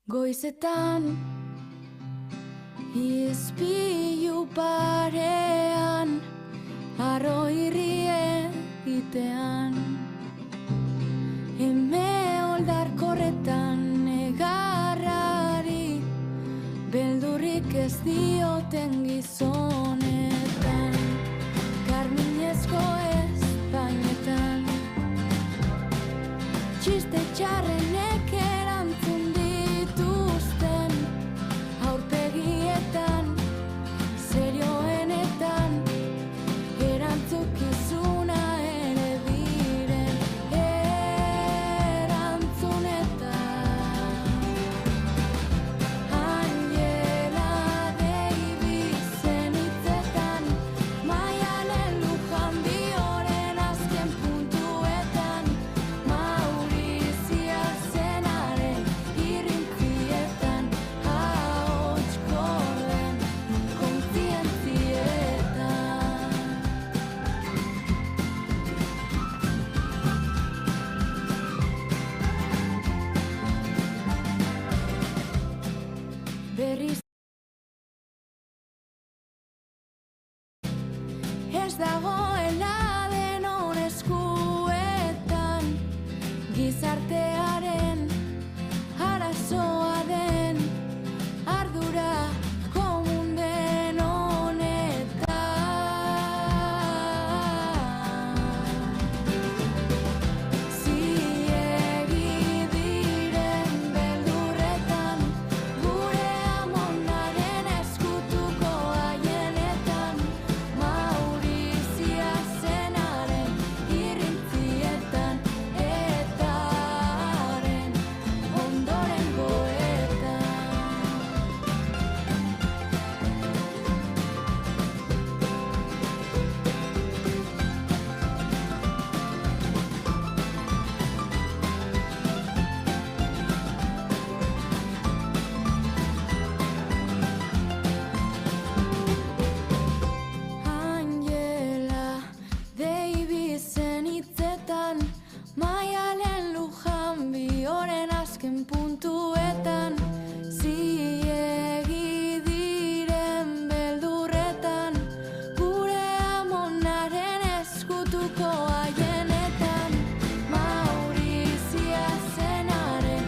Goizetan izpilu parean arro irrie itean eme oldarkorretan negarrari beldurrik ez dioten gizonetan karminezko espainetan txiste txarrenek erantzun dituzten aurpegietan serioenetan erantzukizuna ere diren erantzunetan Angela Davis-en hitzetan Maialen Lujan Bioren azken puntuetan Maurizia zenaren irrintzietan ahots korden kontzientzietan Berriz ez dagoela denon eskuetan gizartearen arazoa den ardura komun den honetan ziegi diren beldurretan gure amonaren eskutuko haienetan Maurizia zenaren irrintzietan etaren ondorengoetan Angela Davis-en hitzetan Maialen Lujan Bioren azken puntuetan ziegi diren beldurretan gure amonaren eskutuko haienetan Maurizia zenaren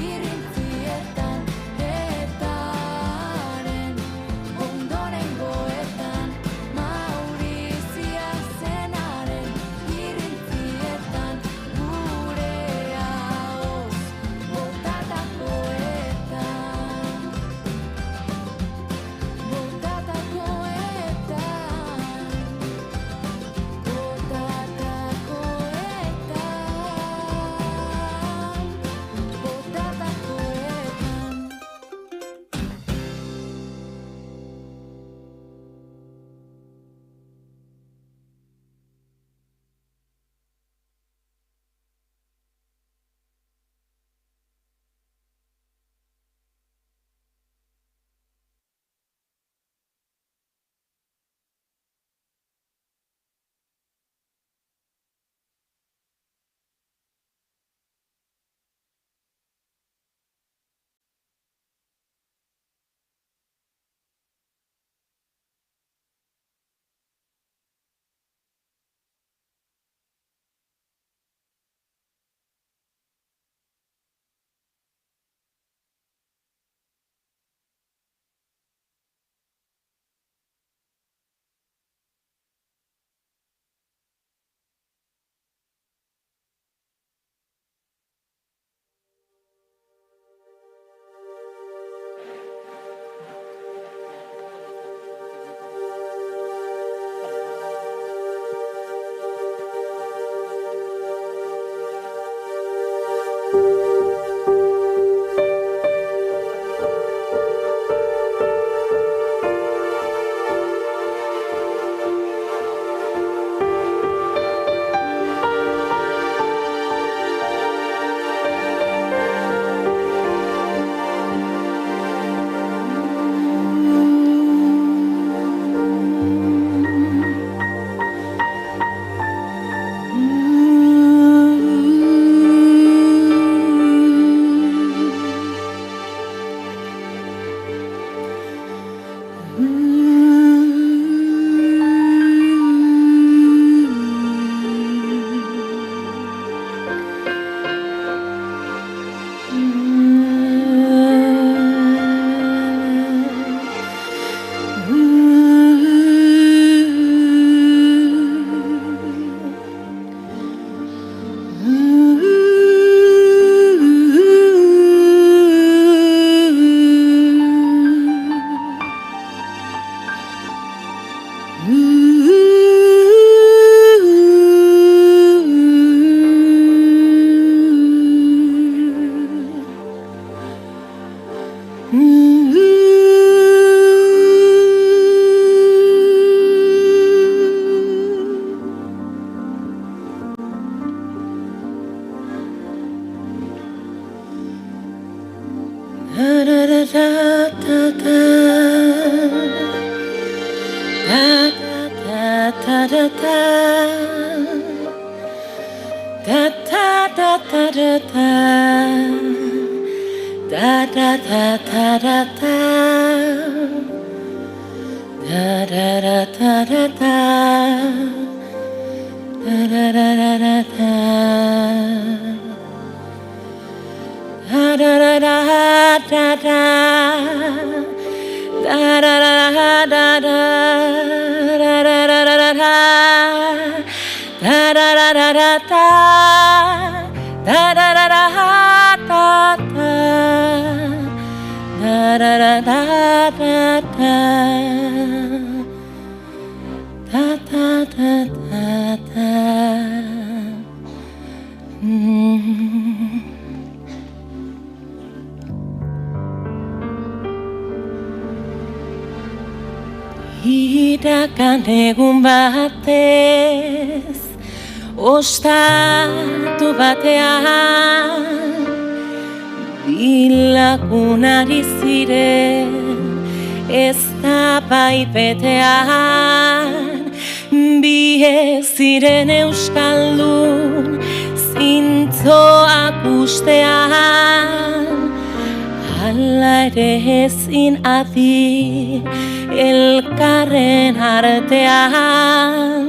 irrintzietan etaren ondorengoetan Maurizia zenaren irrintzietan gure ahoz botatako Iragan egun batez, ostatu batean, bilagunari ziren, ez da baipetean, biek ziren euskaldun, zintzoak ustean, hala ere ezin adi, elkarren artean,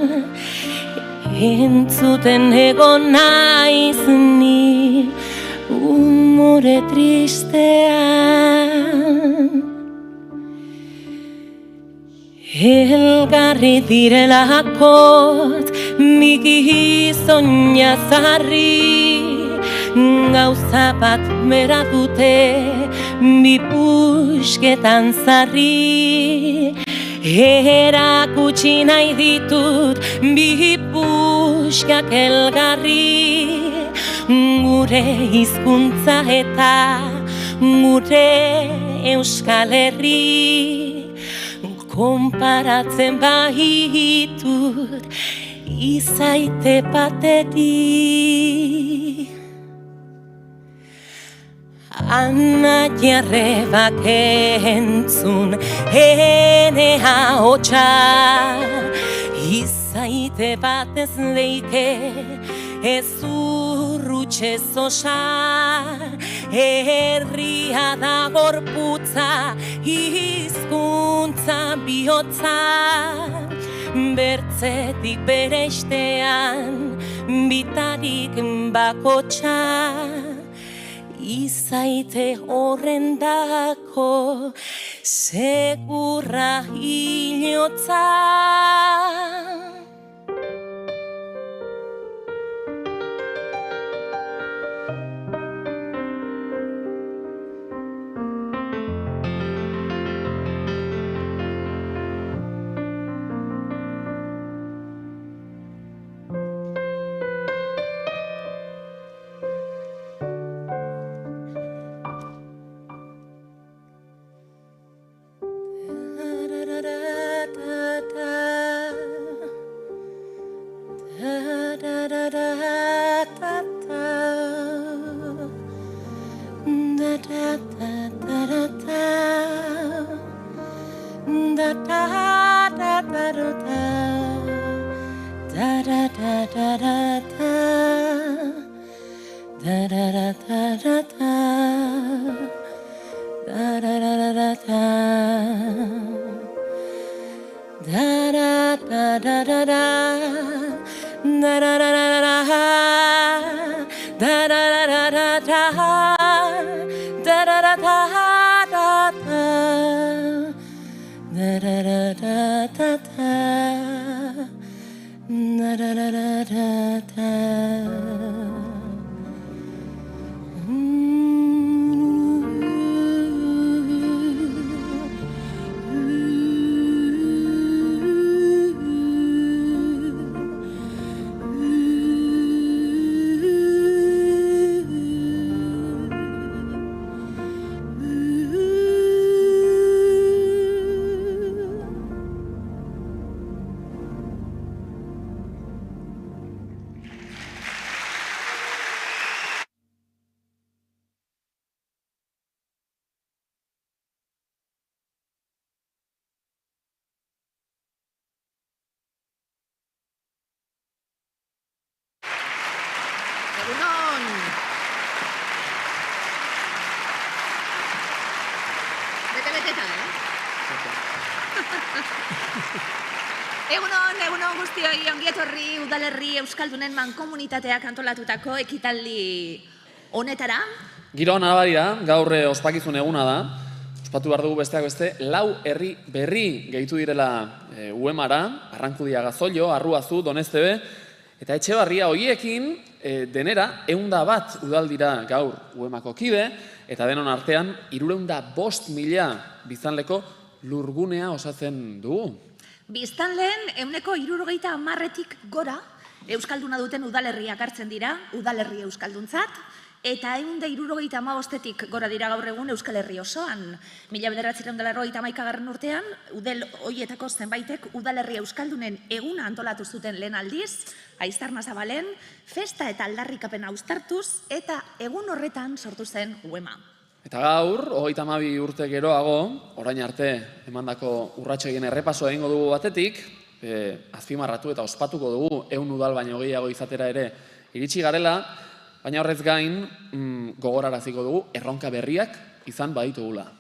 entzuten egon naiz ni umore tristean. Elgarri direlakot bi gizon jazarri, gauza bat bera dute bi pusketan zarri. Erakutsi nahi ditut bi puskak elgarri, gure hizkuntza eta gure Euskal Herri. Konparatzen bahitut izaite bateri. Ana jarrebak entzun ene ahotsa, izaite batez leike ez urrutxez osa. Herria da gorputza, hizkuntza bihotza, bertzetik bereistean bitarik bakotxa. Izaite horrendako segurra hilotza. Egunon! Bete-beteta, Egunon guztioi, ongietorri udalerri Euskaldunen mankomunitateak antolatutako ekitaldi honetara. Giro nabarira, gaur ospakizun eguna da. Ospatu behar dugu besteak beste, 4 herri berri gehitu direla Uemara, Arrankudia Gazollo, Arruazu, Donestebe, eta Etxebarria hoiekin denera 101 udaldira gaur Uemako kide, eta denon artean 305.000 biztanleko lurgunea osatzen dugu. Biztanleen 160-tik gora Euskalduna duten udalerriak hartzen dira, udalerri euskalduntzat, eta 175-tik gora dira gaur egun Euskal Herri osoan. 1991 urtean, udel hoietako zenbaitek udalerri euskaldunen eguna antolatu zuten lehen aldiz, Aiztarnazabalen, festa eta aldarrikapena uztartuz, eta egun horretan sortu zen Uema. Eta gaur, 32 urte geroago, orain arte emandako urratxoien errepaso egingo dugu batetik, azpimarratu eta ospatuko dugu 100 udal baino gehiago izatera ere iritsi garela, baina horrez gain gogoraraziko dugu erronka berriak izan baditugula.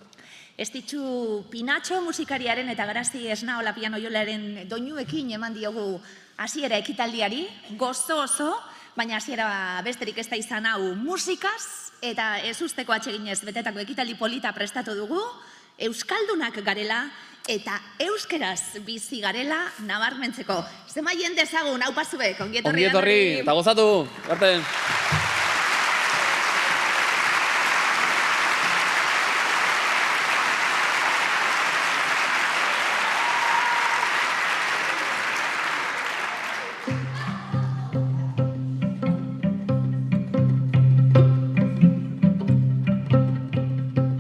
Ez ditxu Pinatxo musikariaren eta Garazi Esnaola piano jolaren doinuekin eman diogu hasiera ekitaldiari, gozo oso, baina hasiera besterik ez da izan hau musikaz, eta ez usteko atseginez betetako ekitaldi polita prestatu dugu, euskaldunak garela eta euskeraz bizi garela nabarmentzeko. Zema jende ezagun, hau pasuek, ongietorri. Ongietorri, eta gozatu, arte.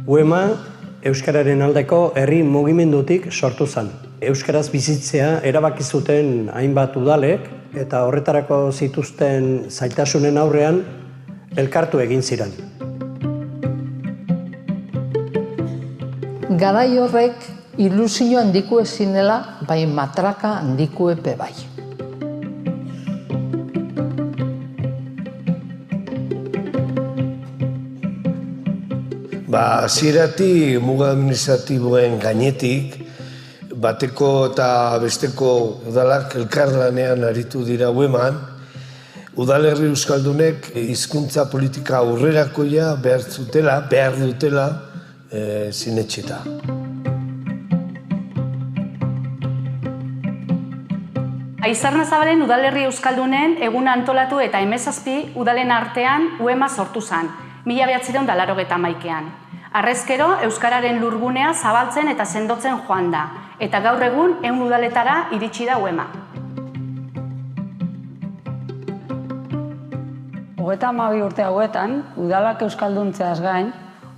Uema, euskararen aldeko herri mugimendutik sortu zen. Euskaraz bizitzea erabaki zuten hainbat udalek eta horretarako zituzten zailtasunen aurrean elkartu egin ziren. Garai horrek ilusio handiko ezinela, bai matraka handiko epe bai. Hasieratik muga administratiboen gainetik, bateko eta besteko udalak elkarlanean aritu dira Ueman, udalerri euskaldunek hizkuntza politika aurrerakoia behar dutela sinetsita. Aiztarnazabalen udalerri euskaldunen eguna antolatu eta 17 udalen artean Uema sortu zen, 1981an. Harrezkero, euskararen lurgunea zabaltzen eta sendotzen joan da, eta gaur egun 100 udaletara iritsi da Uema. 32 urte hauetan, udalak euskalduntzeaz gain,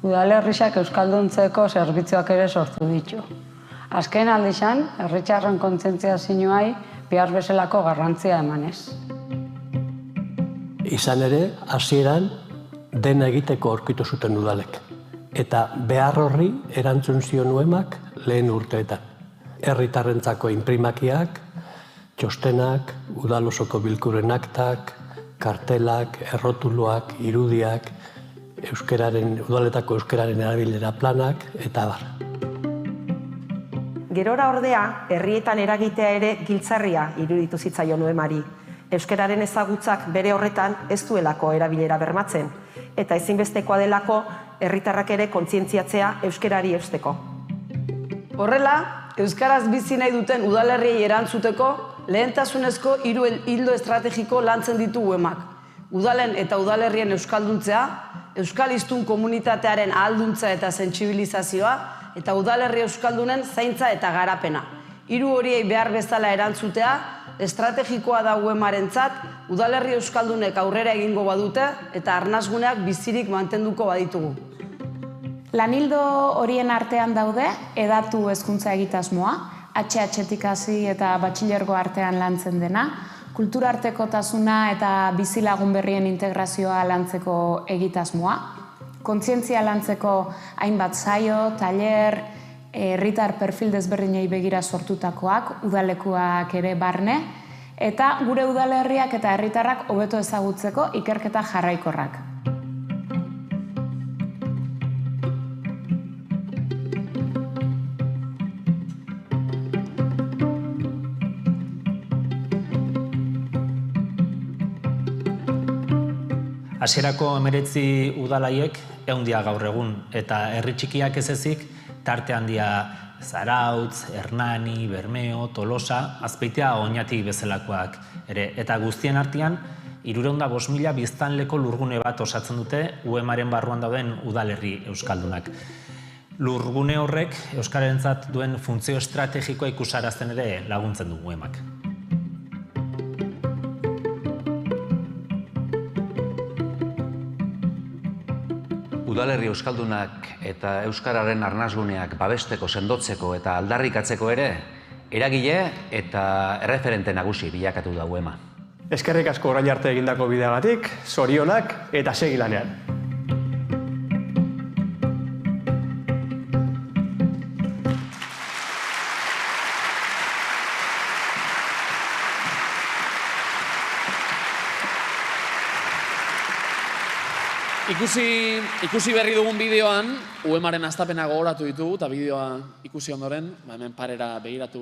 udalerrixak euskalduntzeko zerbitzuak ere sortu ditu. Azken aldizan, herritarren kontzientziazioai behar bezalako garrantzia emanez. Izan ere, hasieran dena egiteko aurkitu zuten udalek. Eta behar horri erantzun zion Uemak lehen urteetan. Herritarrentzako inprimakiak, txostenak, udalosoko bilkuren aktak, kartelak, errotuluak, irudiak, udaletako euskararen erabilera planak, eta abar. Gerora ordea, herrietan eragitea ere giltzarria iruditu zitzaion Uemari. Euskararen ezagutzak bere horretan ez duelako erabilera bermatzen, eta ezinbestekoa delako herritarrak ere kontzientziatzea euskarari eusteko. Horrela, euskaraz bizi nahi duten udalerriei erantzuteko lehentasunezko 3 ildo estrategiko lantzen ditu Uemak. Udalen eta udalerrien euskalduntzea, euskal hiztun komunitatearen ahalduntza eta sentsibilizazioa, eta udalerri euskaldunen zaintza eta garapena. 3 horiei behar bezala erantzutea, estrategikoa da Uemarentzat, udalerri euskaldunek aurrera egingo badute eta arnasguneak bizirik mantenduko baditugu. Lanildo horien artean daude, hedatu hezkuntza egitasmoa, HH-tik hasi eta batxilergo artean lantzen dena, kulturartekotasuna eta bizilagun berrien integrazioa lantzeko egitasmoa, kontzientzia lantzeko hainbat saio, tailer, herritar perfil desberdinei begira sortutakoak, udalekuak ere barne, eta gure udalerriak eta herritarrak hobeto ezagutzeko ikerketa jarraikorrak. Hasierako 19 udalaiek ehundia gaur egun, eta herri txikiak ez ezik, tarte handia Zarautz, Hernani, Bermeo, Tolosa, Azpeitia, Oñati bezalakoak ere. Eta guztien artean, 305.000 biztanleko lurgune bat osatzen dute UEMaren barruan dauden udalerri euskaldunak. Lurgune horrek euskararentzat duen funtzio estrategikoa ikusarazten ere laguntzen du UEMak. Udalerri euskaldunak eta euskararen arnasguneak babesteko, sendotzeko eta aldarrikatzeko ere, eragile eta erreferente nagusi bilakatu da UEMa. Eskerrik asko orain arte egindako bideagatik, zorionak eta segi lanean. Ikusi berri dugun bideoan, UEMaren hastapena gogoratu ditugu, eta bideoa ikusi ondoren, hemen parera begiratu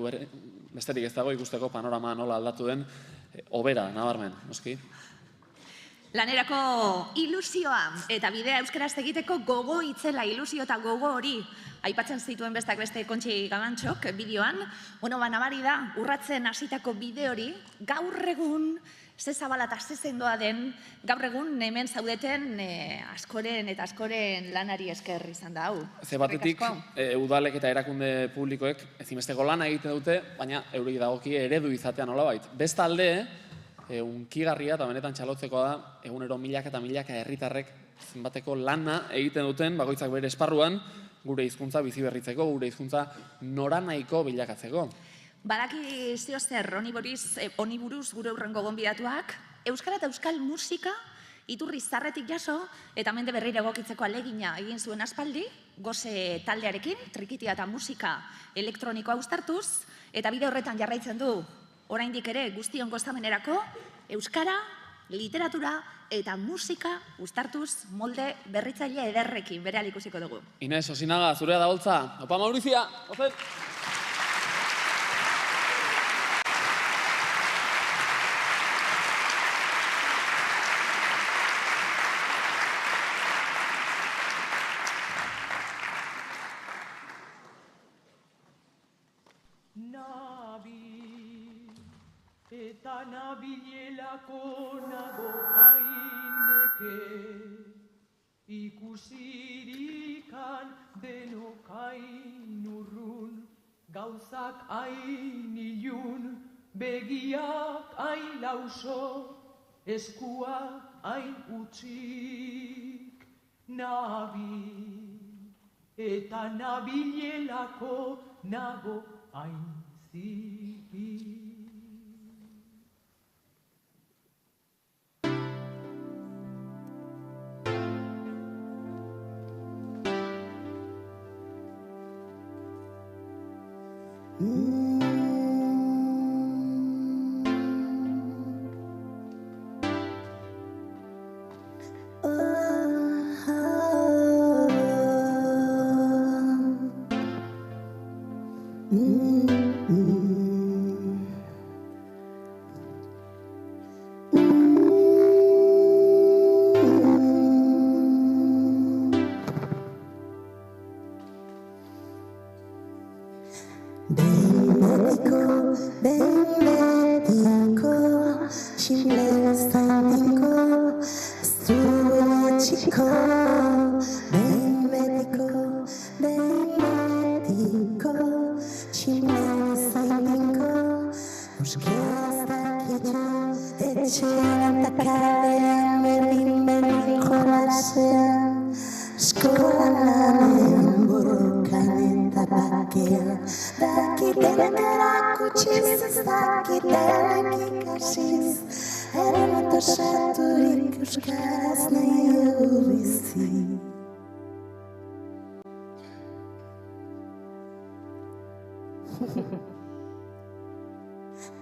besterik ez dago ikusteko panorama nola aldatu den, hobera, nabarmen, noski? Lanerako ilusioa eta bidea euskaraz egiteko gogo itzela, ilusio eta gogo hori aipatzen zituen bestak beste Kontxi Gabantxok bideoan. Nabari da, urratzen hasitako bide hori, gaur egun ze zabala eta ze sendoa den, gaur egun hemen zaudeten askoren eta askoren lanari esker izan da hau. Ze batetik, udalek eta erakunde publikoek ezinbesteko lana egiten dute, baina eurei dagokie eredu izatea nolabait. Bestalde, unkigarria eta benetan txalotzekoa da, egunero milaka eta milaka herritarrek zenbateko lana egiten duten, bakoitzak bere esparruan, gure hizkuntza bizi berritzeko, gure hizkuntza noranaiko bilakatzeko. Badaki zeo zer, honi buruz gure hurrengo gonbidatuak, euskara eta euskal musika iturri zarretik jaso, eta mende berriro egokitzeko alegina egin zuen aspaldi, goze taldearekin, trikitia eta musika elektronikoa uztartuz, eta bide horretan jarraitzen du, oraindik ere guztion gozamenerako, euskara, literatura eta musika uztartuz molde berritzaile ederrekin berehala ikusiko dugu. Inez, Osinaga, zurea da holtza. Opa, Maurizia! Ozen! Eta nabilelako nago haineke, ikusirikan denok hain urrun, gauzak hain ilun, begiak hain lauso, eskuak hain utzik. Eta nabilelako nago hain zipi.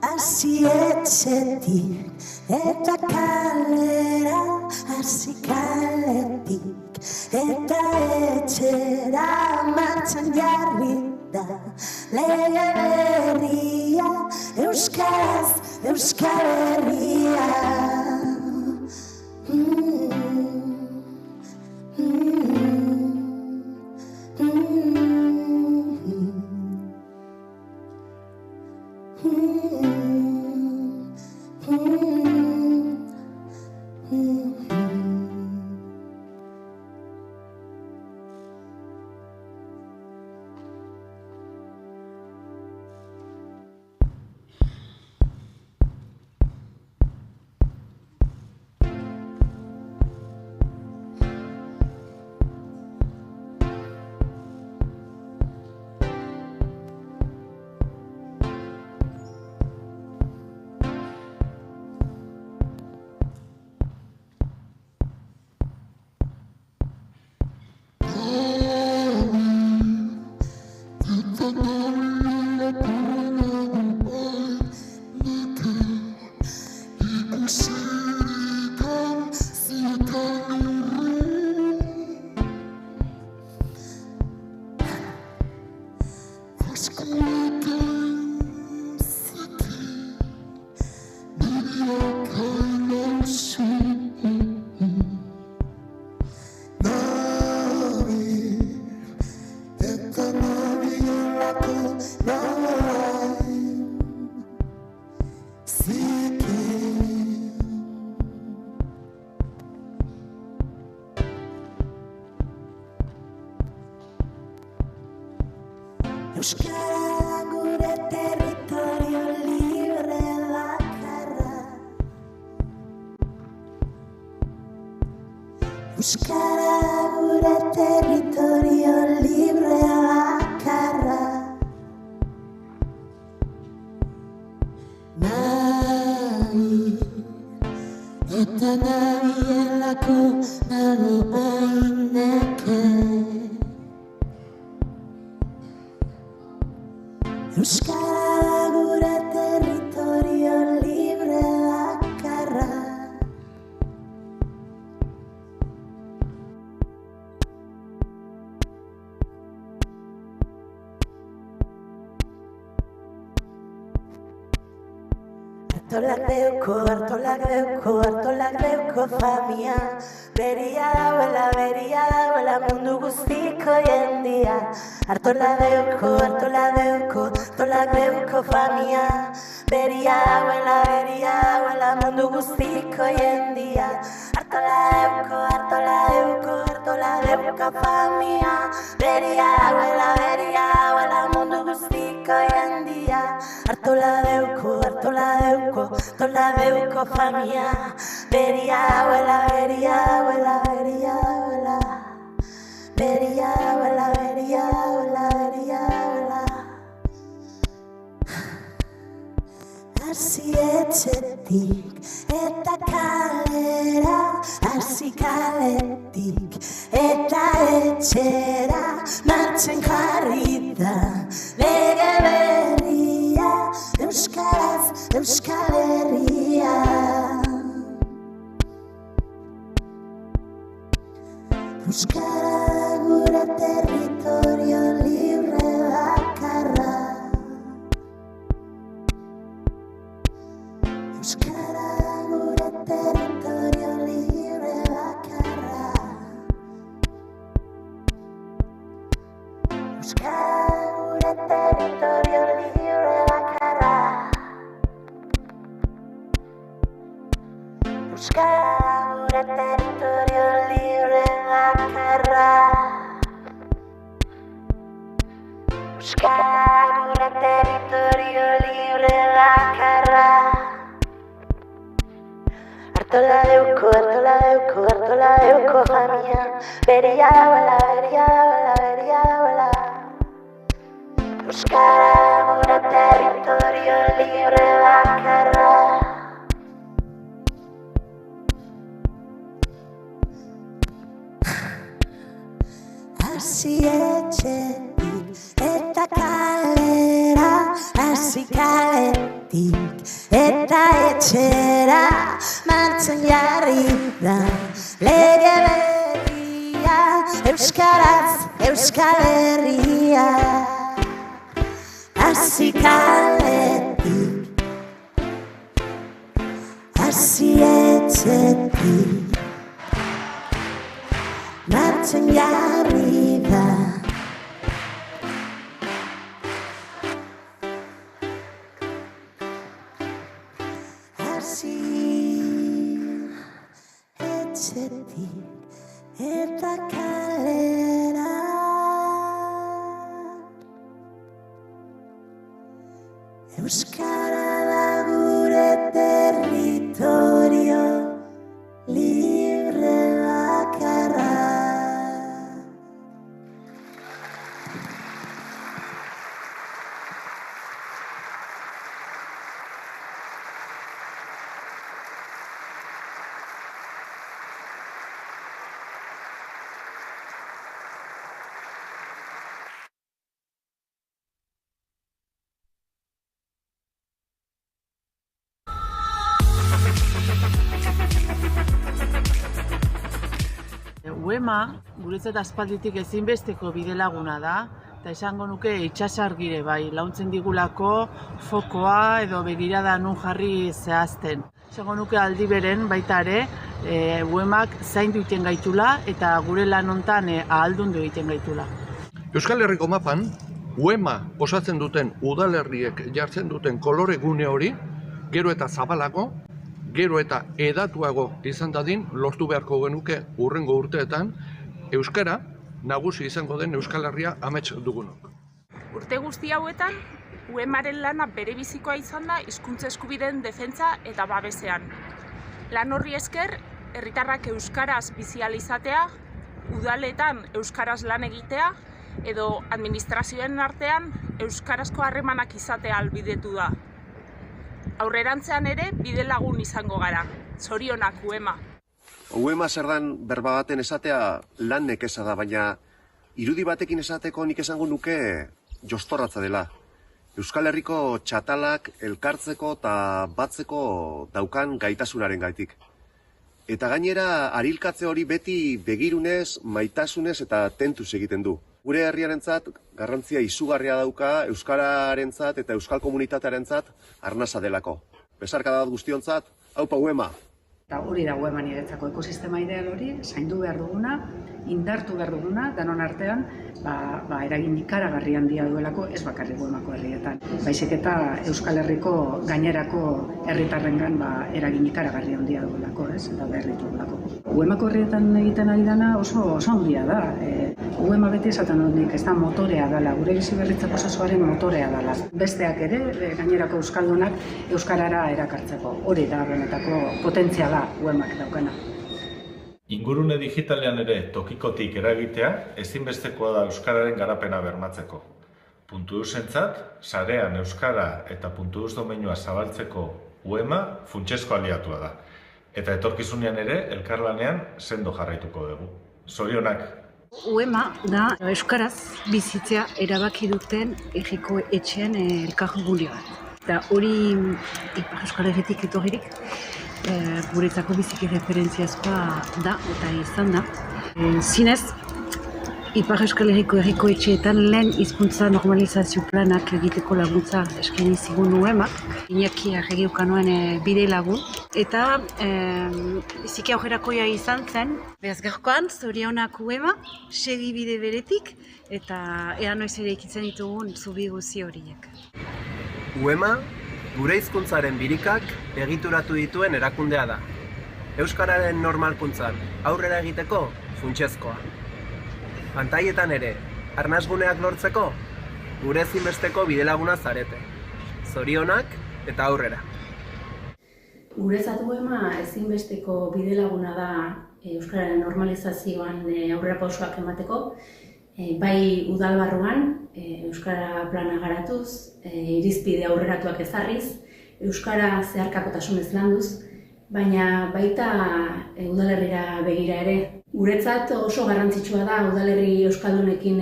hasi etxetik, eta kalera, hasi kaletik, eta etxera martxan jarri da. Lege berria, euskaraz, Euskal Herria. Euskara gure territorio libre bakarra. Euskara gure territorio libre bakarra. Nahi eta nabielako nago aineke. Euskara gure territorio libre bakarra. Artolak deuko famia. Beria dauela mundu guztiko jendia. Artolak deuko famia. Beria dauela mundu guztiko jendia. Artolak deuko famia. Beria dauela mundu guztiko jendia. Artolak deuko famia. Beria dauela. Hasi etxetik eta kalera, hasi kaletik eta etxera martxan jarri da. Lege berria, euskaraz, Euskal Herria. Euskara gure territorio libre bakarra. Euskara gure territorio libre bakarra. Euskara gure territorio libre bakarra. Euskara gure territorio libre bakarra. Euskara gure territorio libre bakarra. Artola deuko famia. Beria dauela. Euskara gure territorio libre bakarra. Hasi etxetik eta kalera, hasi kaletik eta etxera martxan jarri da lege berria, euskaraz Euskal Herria. Hasi kaletik, hasi etxetik, martxan jarri da. Hasi etxetik eta kalera. Euskara da gure territorio libre bakarra. Uema, guretzat aspalditik ezinbesteko bidelaguna da, eta esango nuke itsasargire bai, launtzen digulako fokoa edo begirada nun jarri zehazten. Esango nuke aldi beren baita ere, uemak zaindu egiten gaitula eta gure lan hontan ahaldundu egiten gaitula. Euskal Herriko mapan, uema osatzen duten udalerriek jartzen duten kolore gune hori, gero eta zabalago, gero eta edatuago izan dadin, lortu beharko genuke hurrengo urteetan, euskara nagusi izango den Euskal Herria amets dugunok. Urte guzti hauetan, uemaren lana bere bizikoa izan da hizkuntza eskubideen defentsa eta babesean. Lan horri esker, herritarrak euskaraz bizi ahal izatea, udaletan euskaraz lan egitea, edo administrazioen artean euskarazko harremanak izatea ahalbidetu da. Aurrerantzean ere bide lagun izango gara. Zorionak, uema. Uema zer dan berba baten esatea lan nekeza da, baina irudi batekin esateko nik esango nuke jostorratza dela. Euskal Herriko txatalak elkartzeko eta batzeko daukan gaitasunaren gaitik. Eta gainera, arilkatze hori beti begirunez, maitasunez eta tentuz egiten du. Gure herriarentzat garrantzia izugarria dauka euskararentzat eta euskal komunitatearentzat arnasa delako. Besarkada bat guztiontzat, haupa uema! Eta hori da uema niretzako ekosistema ideal hori, zaindu behar duguna, indartu behar duguna, danon artean, eragin ikaragarri handia duelako, ez bakarrik uemako herrietan. Baizik eta Euskal Herriko gainerako herritarrengan eragin ikaragarri handia duelako, ez? Eta berritu duelako. Uemako herrietan egiten ari dana oso handia da. Uema beti esaten dut nik, ez da motorea dela, gure bizi berritzeko prozesuaren motorea dela. Besteak ere, gainerako euskaldunak euskarara erakartzeko. Hori da benetako potentziala uemak daukana. Ingurune digitalean ere tokikotik eragitea ezinbestekoa da euskararen garapena bermatzeko. .eusentzat, sarean euskara eta .eus domeinua zabaltzeko uema funtsezko aliatua da. Eta etorkizunean ere elkarlanean sendo jarraituko dugu. Zorionak! Uema da euskaraz bizitzea erabaki duten herriko etxean elkargunea. Eta hori Ipar Euskal Herritik etorririk guretzako biziki referentziazkoa da eta izan da. Zinez, Ipar Euskal Herriko herriko etxeetan lehen hizkuntza normalizazio planak egiteko laguntza eskaini zigun uemak. Iñaki Arregiukanoen bide lagun. Eta biziki aurrerakoia izan zen. Beraz gaurkoan, zorionak uema, segi bide beretik, eta ea noiz ere ikitzen ditugun zubi guzi horiek. Uema, gure hizkuntzaren birikak egituratu dituen erakundea da. Euskararen normalkuntzan aurrera egiteko funtsezkoa. Pantailetan ere, arnasguneak lortzeko, gure ezinbesteko bidelaguna zarete. Zorionak eta aurrera. Guretzat uema ezinbesteko bidelaguna da euskararen normalizazioan aurrerapausoak emateko, bai udalbarruan euskara plana garatuz, irizpide aurreratuak ezarriz, euskara zeharkakotasunez landuz, baina baita udalerrira begira ere. Guretzat oso garrantzitsua da udalerri euskaldunekin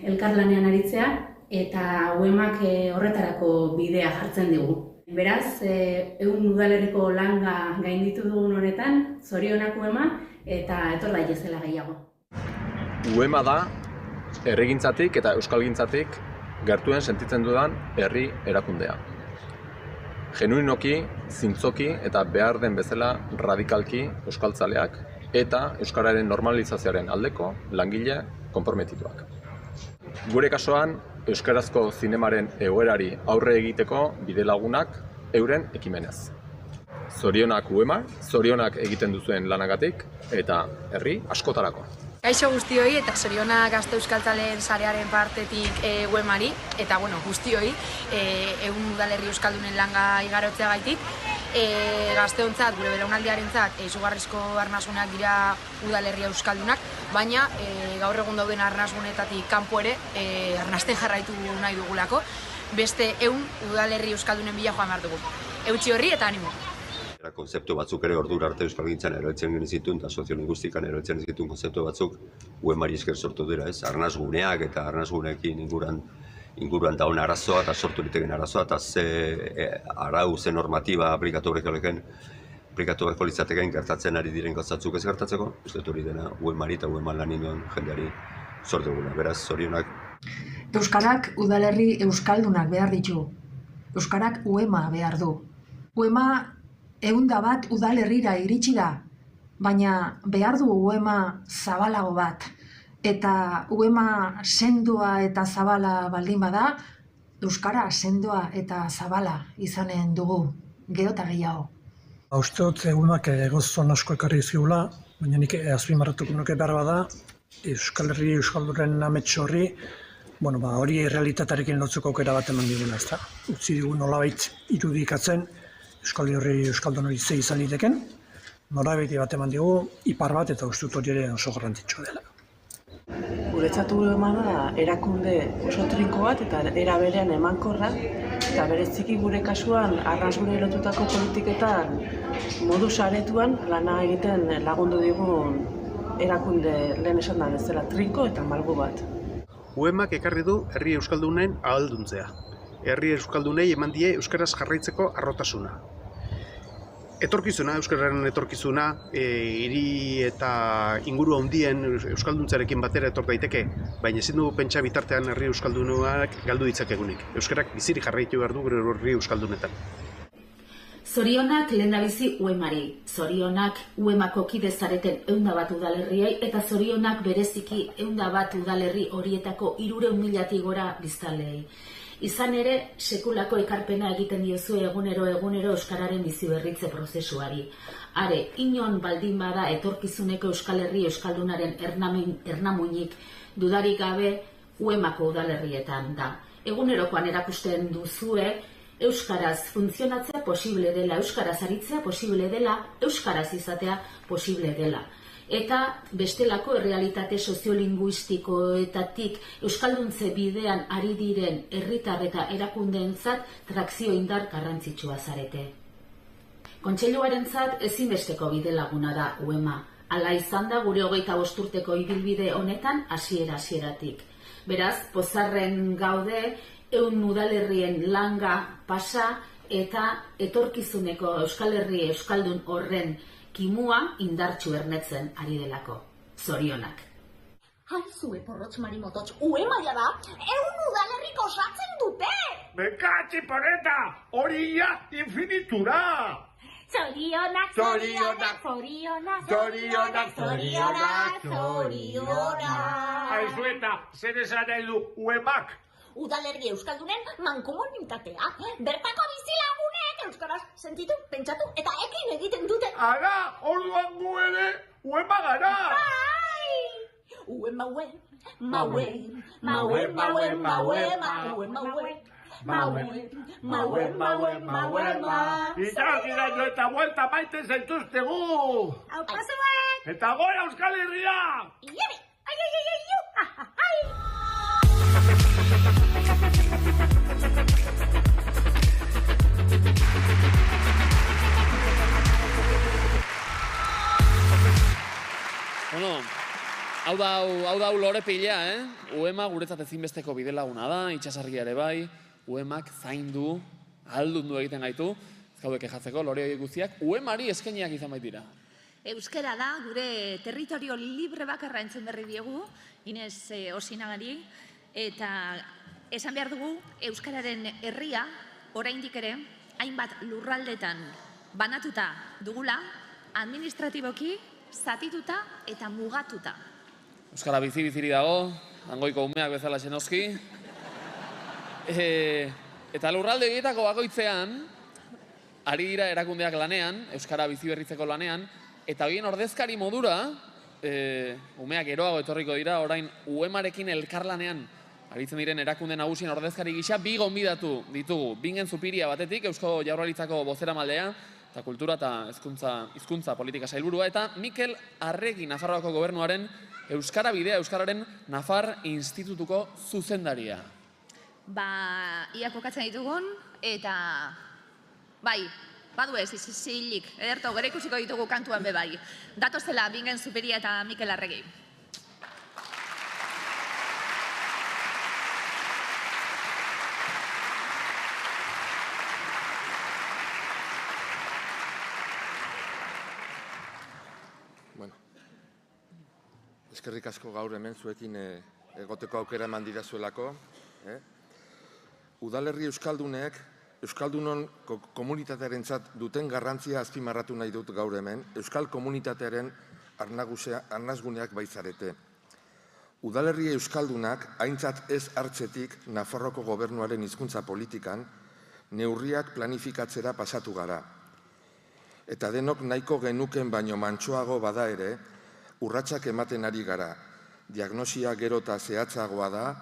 elkarlanean aritzea, eta UEMak horretarako bidea jartzen digu. Beraz, 100 udalerriko langa gainditu dugun honetan, zorionak UEMA eta etor daitezela gehiago. UEMA da herrigintzatik eta euskalgintzatik gertuen sentitzen dudan herri erakundea. Genuinoki, zintzoki eta behar den bezala radikalki euskaltzaleak eta euskararen normalizazioaren aldeko langile konprometituak. Gure kasuan, euskarazko zinemaren egoerari aurre egiteko bidelagunak euren ekimenez. Zorionak UEMA, zorionak egiten duzuen lanagatik eta herri askotarako. Kaixo guztioi eta zorionak Gazte Euskaltzaleen sarearen partetik UEMari eta guztioi 100 udalerri euskaldunen langa igarotzeagaitik. Gazteontzat, gure belaunaldiarentzat izugarrizko arnasguneak dira udalerri euskaldunak, baina gaur egun dauden arnasgunetatik kanpo ere arnasten jarraitu nahi dugulako, beste 100 udalerri euskaldunen bila joan behar dugu. Eutsi horri eta animo! Konzeptu batzuk ere ordura arte euskalgintzan eroetzen genizituen eta soziolinguistikan eroetzen genizituen konzeptu batzuk UEMari esker sortu dira, arnasguneak eta arnasguneekin inguruan daun arazoa eta sortu liteken arazoa eta ze arau, ze normatiba aplikatu beharko litzateken gertatzen ari diren gauzatzuk ez gertatzeko, uste hori dena UEMari eta UEMA lanin duen jendeari sortu duguna, beraz, zorionak. Euskarak udalerri euskaldunak behar ditu, euskarak UEMA behar du. UEMA 101 udalerrira iritsi da, baina behar du UEMA zabalago bat. Eta UEMA sendoa eta zabala baldin bada, euskara sendoa eta zabala izanen dugu, gero eta gehiago. Uste dut egunak gozon asko ekarri zigula, baina nik azpimarratuko nuke behar bada, Euskal Herri euskalduren amets horri, hori realitatearekin lotzeko aukera bat eman digula, ezta? Utzi digu nolabait irudikatzen, Euskal Herri euskaldun hori ze izan liteken, norabide bat eman digu, ipar bat eta uste dut hori ere oso garrantzitsua dela. Guretzat UEMA da erakunde oso trinko bat eta era berean emankorra, eta bereziki gure kasuan arnasgune lotutako politiketan modu saretuan lana egiten lagundu digun erakunde lehen esan da bezala trinko eta malgu bat. UEMak ekarri du herri euskaldunen ahalduntzea. Herri euskaldunei eman die euskaraz jarraitzeko harrotasuna. Etorkizuna, euskararen etorkizuna, hiri eta inguru handien euskalduntzarekin batera etor daiteke, baina ezin dugu pentsa bitartean herri euskaldunak galdu ditzakegunik. Euskarak bizirik jarraitu behar du gure herri euskaldunetan. Zorionak lehendabizi UEMari, zorionak UEMako kide zareten 101 udalerriei eta zorionak bereziki 101 udalerri horietako 300.000 gora biztanleei. Izan ere, sekulako ekarpena egiten diozu egunero euskararen biziberritze prozesuari. Are, inon baldin bada etorkizuneko Euskal Herri euskaldunaren ernamuinik dudarik gabe UEMako udalerrietan da. Egunerokoan erakusten duzue, euskaraz funtzionatzea posible dela, euskaraz aritzea posible dela, euskaraz izatea posible dela. Eta bestelako errealitate soziolinguistikoetatik euskalduntze bidean ari diren herritar eta erakundeentzat trakzio indar garrantzitsua zarete. Kontseiluarentzat ezinbesteko bidelaguna da UEMA. Hala izan da gure 25 urteko ibilbide honetan hasieratik. Beraz, pozarren gaude 100 udalerrien langa pasa eta etorkizuneko Euskal Herri euskaldun horren kimua indartsu ernetzen ari delako. Zorionak. Haizue porrotz marimototx, UEMA da, 100 udalerrik osatzen dute! Bekatzi poreta, hori ja infinitura! Zorionak, zorionak, zorionak, zorionak, zorionak, zorionak! Aizueta, zer esan nahi du UEMak? Udalerri euskaldunen mankomunitatea, bertako bizilagunek euskaraz sentitu, pentsatu eta ekin egiten dute. Ara, orduan gu ere, UEMA gara! Bai! UEMA, maue, maue, maue, maue, maue, maue, Itagiraino eta buelta maite zaituztegu! Hau pasuen! Eta gora Euskal Herria! Iere! Ai, ai, ai, ai, ai! Hau da lore pila, UEMA guretzat ezinbesteko bidelaguna da, itsasargia ere bai, UEMak zaindu, ahaldundu egiten gaitu, ez gaude kejatzeko, lore horiek guztiak, UEMari eskainiak izan baitira. Euskara da, gure territorio libre bakarra entzun berri diegu, Inez Osinagari, eta esan behar dugu, Euskararen herria, oraindik ere, hainbat lurraldetan banatuta dugula, administratiboki, zatituta eta mugatuta. Euskara bizi-biziri dago, hangoiko umeak bezala xenoski. Eta lurralde horietako bakoitzean, ari dira erakundeak lanean, Euskara bizi-berritzeko lanean, eta horien ordezkari modura, umeak geroago etorriko dira, orain UEMarekin elkarlanean aritzen diren erakunde nagusien ordezkari gisa, bi gonbidatu ditugu. Bingen Zupiria batetik, Eusko Jaurlaritzako bozeramaldea, eta kultura eta hizkuntza politika sailburua, eta Mikel Arregi, Nafarroako gobernuaren Euskara Bidea, Euskararen Nafar Institutuko zuzendaria. Ia kokatzen ditugun, eta bai, badu ez, izilik, ederto, gero ikusiko ditugu kantuan be bai. Datozela Bingen Zupiria eta Mikel Arregi. Eskerrik asko gaur hemen zuekin egoteko aukera eman didazuelako. Udalerri euskaldunek, euskaldunon komunitatearentzat duten garrantzia azpimarratu nahi dut gaur hemen, euskal komunitatearen arnasguneak baitzarete. Udalerri euskaldunak aintzat ez hartzetik Nafarroko gobernuaren hizkuntza politikan neurriak planifikatzera pasatu gara. Eta denok nahiko genuken baino mantsoago bada ere, urratsak ematen ari gara, diagnosia gero eta zehatzagoa da,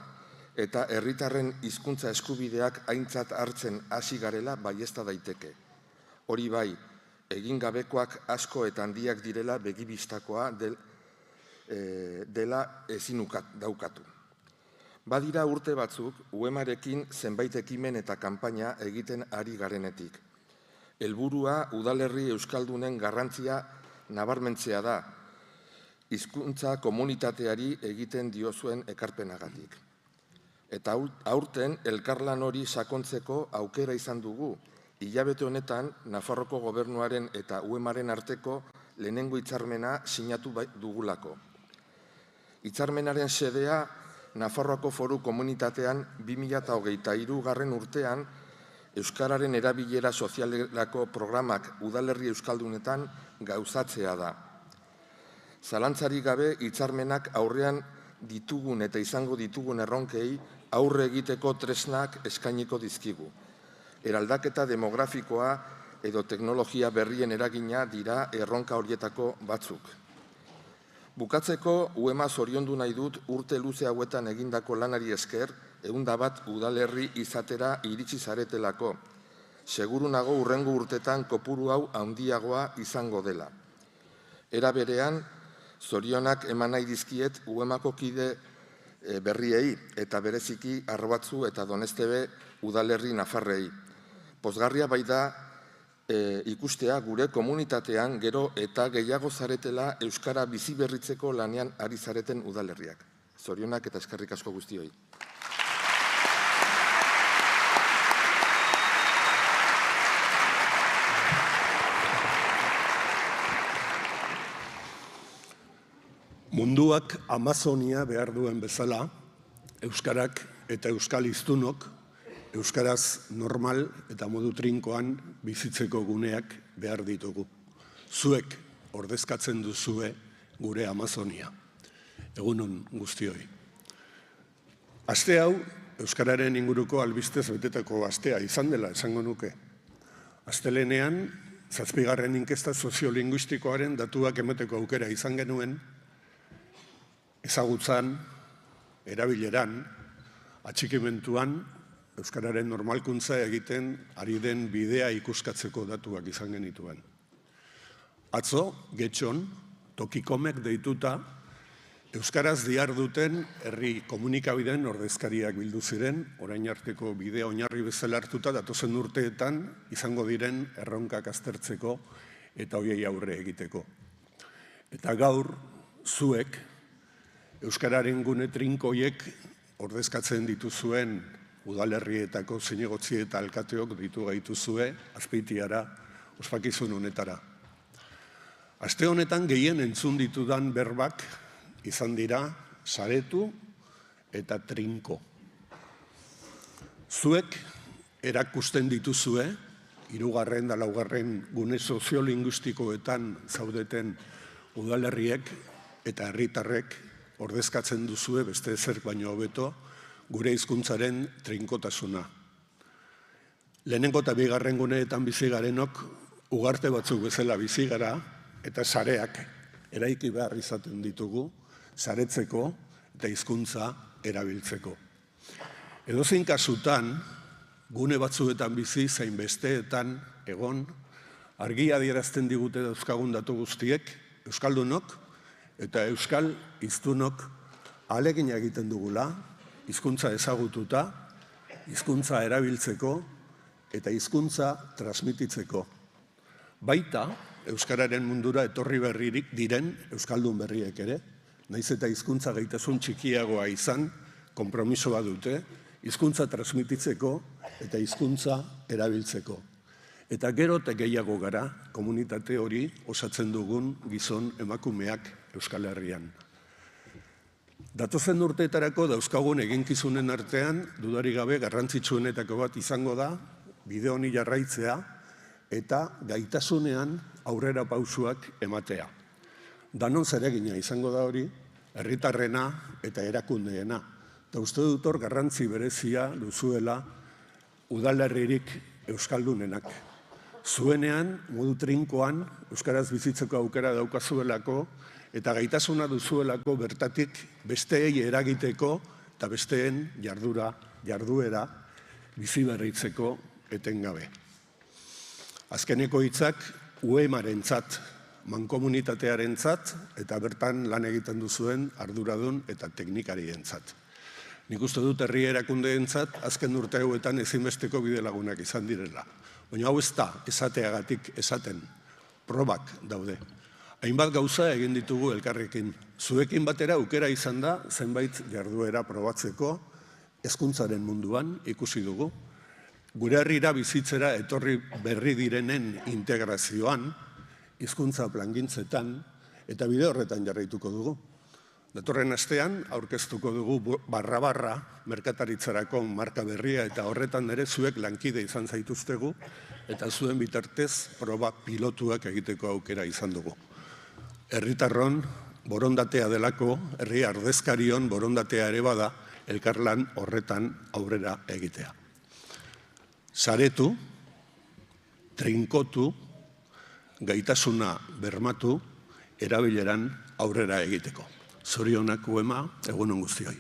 eta herritarren hizkuntza eskubideak aintzat hartzen hasi garela baiezta daiteke. Hori bai, egin gabekoak asko eta handiak direla begibistakoa dela ezin daukatu. Badira urte batzuk, UEMarekin zenbait ekimen eta kanpaina egiten ari garenetik. Helburua udalerri euskaldunen garrantzia nabarmentzea da, hizkuntza komunitateari egiten diozuen ekarpenagatik. Eta aurten elkarlan hori sakontzeko aukera izan dugu, hilabete honetan Nafarroko gobernuaren eta UEMaren arteko lehenengo hitzarmena sinatu dugulako. Hitzarmenaren xedea Nafarroako Foru Komunitatean 2023 urtean Euskararen erabilera sozialerako programak udalerri euskaldunetan gauzatzea da. Zalantzarik gabe hitzarmenak aurrean ditugun eta izango ditugun erronkei aurre egiteko tresnak eskainiko dizkigu. Eraldaketa demografikoa edo teknologia berrien eragina dira erronka horietako batzuk. Bukatzeko, UEMA zoriondu nahi dut urte luze hauetan egindako lanari esker, 101 udalerri izatera iritsi zaretelako. Seguru nago hurrengo urtetan kopuru hau handiagoa izango dela. Era berean, zorionak eman nahi dizkiet UEMako kide berriei eta bereziki Arbatzu eta Donestebe udalerri nafarrei. Pozgarria bai da ikustea gure komunitatean gero eta gehiago zaretela Euskara bizi berritzeko lanean ari zareten udalerriak. Zorionak eta eskerrik asko guztioi. Munduak Amazonia behar duen bezala, Euskarak eta Euskal hiztunok Euskaraz normal eta modu trinkoan bizitzeko guneak behar ditugu. Zuek ordezkatzen duzue gure Amazonia. Egunon guztioi. Aste hau, Euskararen inguruko albistez betetako astea izan dela esango nuke. Astelehenean, 7. inkesta soziolinguistikoaren datuak emateko aukera izan genuen, ezagutzan, erabileran, atxikimentuan, Euskararen normalkuntza egiten ari den bidea ikuskatzeko datuak izan genituen. Atzo, Getxon, Tokikomek deituta, Euskaraz diharduten herri komunikabideen ordezkariak bildu ziren, orain arteko bidea oinarri bezala hartuta datozen urteetan izango diren erronkak aztertzeko eta horiei aurre egiteko. Eta gaur, zuek, Euskararen gune trinkoiek ordezkatzen dituzuen udalerrietako zinegotzi eta alkateok ditu gaituzue Azpeitiara ospakizun honetara. Aste honetan gehien entzun ditudan berbak izan dira saretu eta trinko. Zuek erakusten dituzue, 3. eta 4. gune soziolinguistikoetan zaudeten udalerriek eta herritarrek ordezkatzen duzue beste ezer baino hobeto gure hizkuntzaren trinkotasuna. Lehenengo eta 2. guneetan bizi garenok ugarte batzuk bezala bizi gara eta sareak eraiki behar izaten ditugu saretzeko eta hizkuntza erabiltzeko. Edozein kasutan, gune batzuetan bizi zein besteetan egon argi adierazten digute dauzkagun datu guztiek euskaldunok eta euskal hiztunok ahalegina egiten dugula hizkuntza ezagututa, hizkuntza erabiltzeko eta hizkuntza transmititzeko. Baita, euskararen mundura etorri berririk diren euskaldun berriek ere, nahiz eta hizkuntza gaitasun txikiagoa izan, konpromisoa dute, hizkuntza transmititzeko eta hizkuntza erabiltzeko. Eta gero eta gehiago gara komunitate hori osatzen dugun gizon emakumeak Euskal Herrian. Datozen urteetarako dauzkagun eginkizunen artean, dudarik gabe garrantzitsuenetako bat izango da, bide honi jarraitzea eta gaitasunean aurrera pausuak ematea. Danon zeregina izango da hori, herritarrena eta erakundeena. Eta uste dut hor garrantzi berezia duzuela udalerririk euskaldunenak. Zuenean, modu trinkoan, euskaraz bizitzeko aukera daukazuelako eta gaitasuna duzuelako bertatik besteei eragiteko eta besteen jarduera bizi berritzeko etengabe. Azkeneko hitzak UEMarentzat, mankomunitatearentzat eta bertan lan egiten duzuen arduradun eta teknikarientzat. Nik uste dut herri erakundeentzat azken urte hauetan ezinbesteko bide lagunak izan direla. Baina hau ez da esateagatik esaten, probak daude. Hainbat gauza egin ditugu elkarrekin. Zuekin batera aukera izan da zenbait jarduera probatzeko hezkuntzaren munduan ikusi dugu. Gure herrira bizitzera etorri berri direnen integrazioan, hizkuntza plangintzetan eta bide horretan jarraituko dugu. Datorren astean aurkeztuko dugu barra merkataritzarako marka berria eta horretan ere zuek lankide izan zaituztegu eta zuen bitartez proba pilotuak egiteko aukera izan dugu. Herritarron borondatea delako, herri ordezkarion borondatea ere bada elkarlan horretan aurrera egitea. Saretu, trinkotu, gaitasuna bermatu, erabileran aurrera egiteko. Zorionak UEMA, egunon guztioi.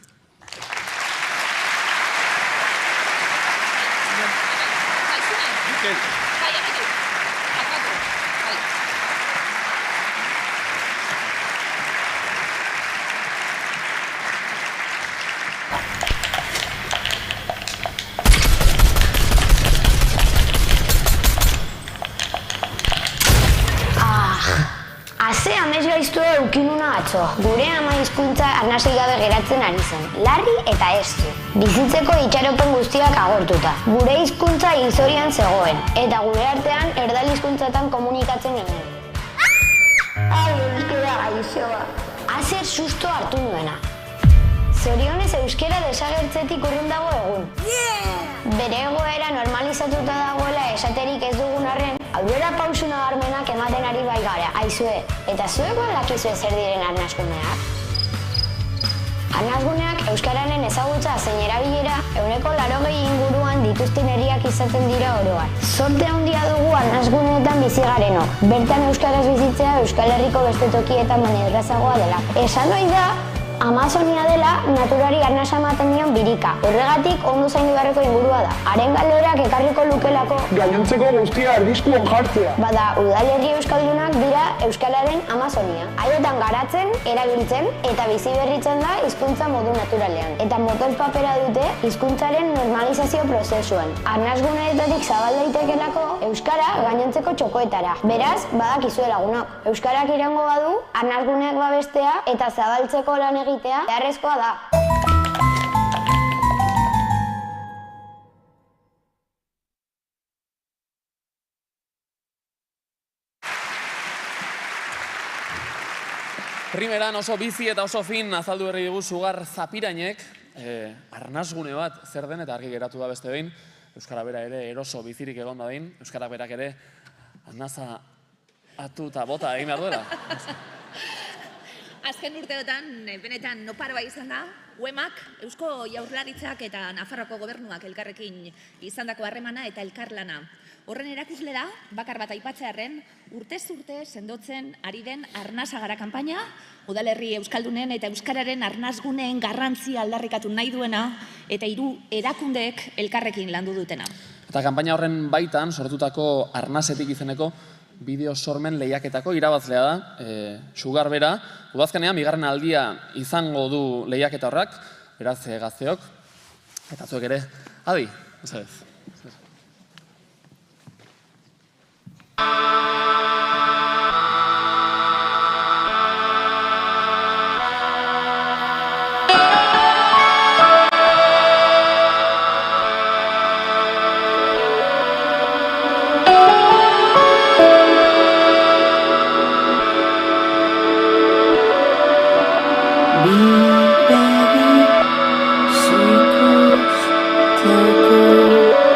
Eukinuna atzo, gure ama hizkuntza arnasik gabe geratzen ari zen, larri eta estu. Bizitzeko itxaropen guztiak agortuta. Gure hizkuntza hilzorian zegoen, eta gure artean erdal hizkuntzatan komunikatzen ginen. Ai, euskera gaixoa. Azer susto hartu nuena. Zorionez euskera desagertzetik urrun dago egun. Bere egoera normalizatuta dagoela esaterik ez dugun arren, aurrera pausu nabarmenak ematen ari bai gara, aizue. Eta zuek badakizue zer diren arnasguneak? Arnasguneak euskararen ezagutza zein erabilera 80% inguruan dituzten herriak izaten dira oroan. Zorte handia dugu arnasguneetan bizi garenok. Bertan euskaraz bizitzea Euskal Herriko beste tokietan baina errazagoa dela. Esan ohi da, Amazonia dela naturari arnasa ematen dion birika. Horregatik ondo zaindu beharreko ingurua da. Haren galorak ekarriko lukelako gainontzeko guztia erdizkuan jartzea. Bada, udalerri euskaldunak dira Euskalaren Amazonia. Haietan garatzen, erabiltzen eta bizi berritzen da hizkuntza modu naturalean. Eta motor papera dute hizkuntzaren normalizazio prozesuan. Arnasguneetatik zabal daitekelako euskara gainontzeko txokoetara. Beraz, badakizue lagunok. Euskarak iraungo badu, arnasguneak babestea eta zabaltzeko lan egitea beharrezkoa da. Primeran oso bizi eta oso fin azaldu berri dugu Sugar Zapirainek, arnasgune bat zer den eta argi geratu da beste behin, Euskara bera ere eroso bizirik egon dadin, Euskara berak ere arnaza atu eta bota egin behar duela. Azken urteotan, benetan noparoa izan da, UEMak, Eusko Jaurlaritzak eta Nafarroako gobernuak elkarrekin izandako harremana eta elkarlana. Horren erakusle da, bakar bat aipatzearren, urtez urte sendotzen ari den Arnasagara kanpaina, udalerri euskaldunen eta euskararen arnasguneen garrantzia aldarrikatu nahi duena eta 3 erakundeek elkarrekin landu dutena. Eta kanpaina horren baitan sortutako Arnasetik izeneko bideo sormen lehiaketako irabazlea da, Sugar bera. Udazkenean, 2. aldia izango du lehiaketa horrak, beraz gazteok, eta zuek ere, adi, mesedez. Baby, secrets, take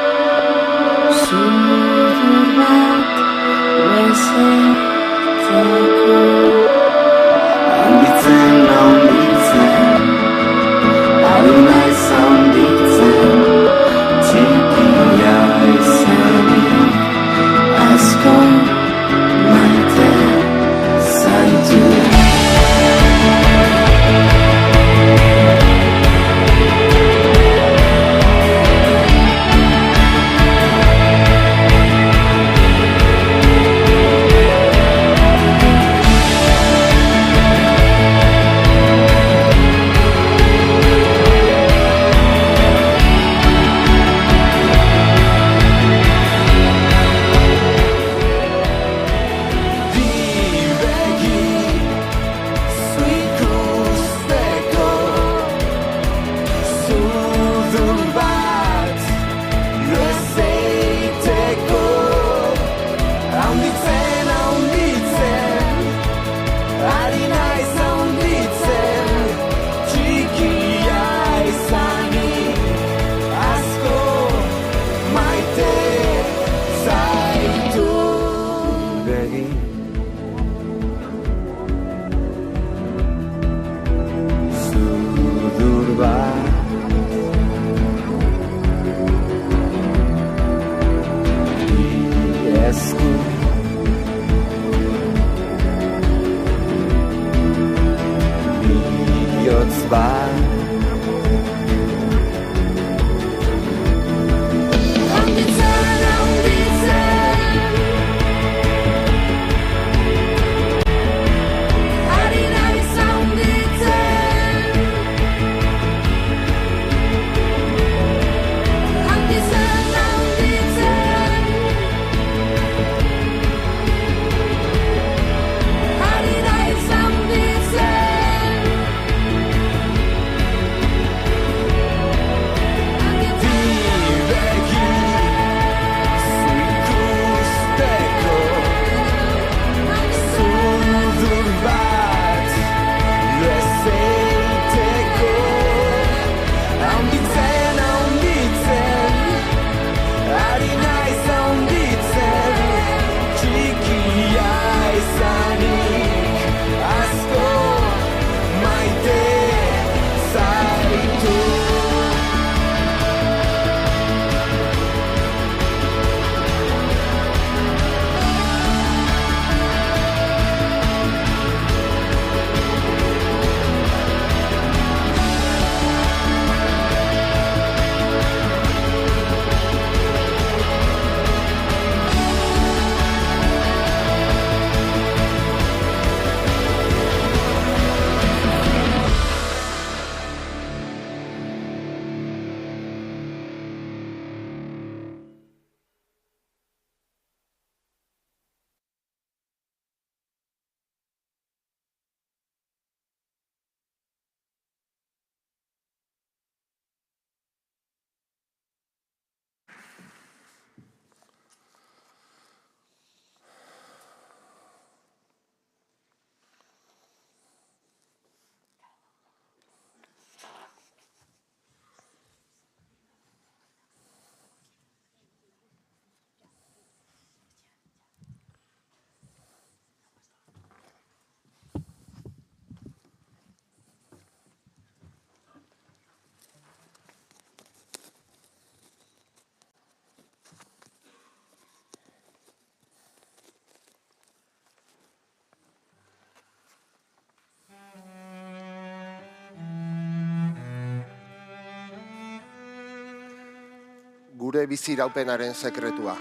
gure biziraupenaren sekretua.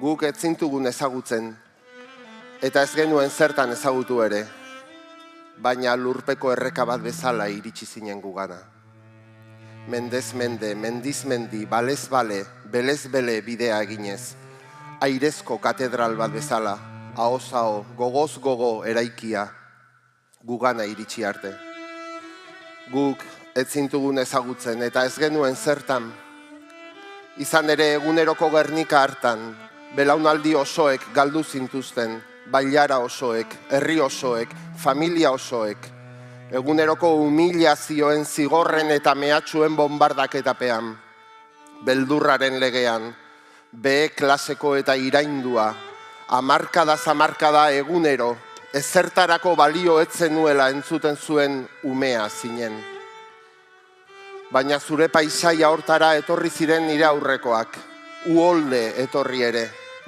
Guk ez zintugun ezagutzen, eta ez genuen zertan ezagutu ere, baina lurpeko erreka bat bezala iritsi zinen gugana. Mendez mende, mendiz mendi, balez bale, belez bele bidea eginez, airezko katedral bat bezala, ahoz aho, gogoz gogo eraikia, gugana iritsi arte. Guk ez zintugun ezagutzen eta ez genuen zertan. Izan ere eguneroko Gernika hartan, belaunaldi osoek galdu zintuzten, bailara osoek, herri osoek, familia osoek, eguneroko humilazioen zigorren eta mehatxuen bombardaketapean, beldurraren legean, B klaseko eta iraindua, hamarkadaz hamarkada egunero, ezertarako balio ez zenuela entzuten zuen umea zinen. Baina zure paisaia hortara etorri ziren nire aurrekoak, uholde etorri ere,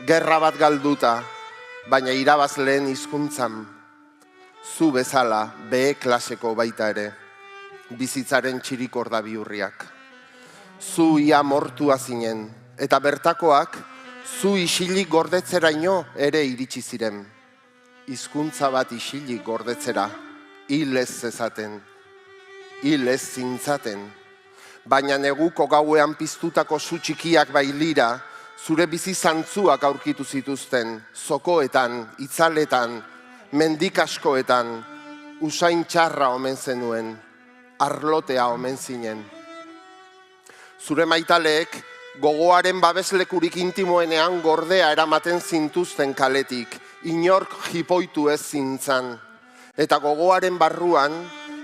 gerra bat galduta, baina irabazleen hizkuntzan, zu bezala B klaseko baita ere, bizitzaren txirikorda bihurriak. Zu ia mortua zinen, eta bertakoak, zu isilik gordetzeraino ere iritsi ziren. Hizkuntza bat isilik gordetzera, hil ez zezaten, hil ez zintzaten. Baina neguko gauean piztutako zu txikiak bailira, zure bizi zantzuak aurkitu zituzten, zokoetan, itzaletan, mendikaskoetan, usain txarra omen zenuen, arlotea omen zinen. Zure maitaleek, gogoaren babeslekurik intimoenean gordea eramaten zintuzten kaletik, inork jipoitu ez zintzan. Eta gogoaren barruan,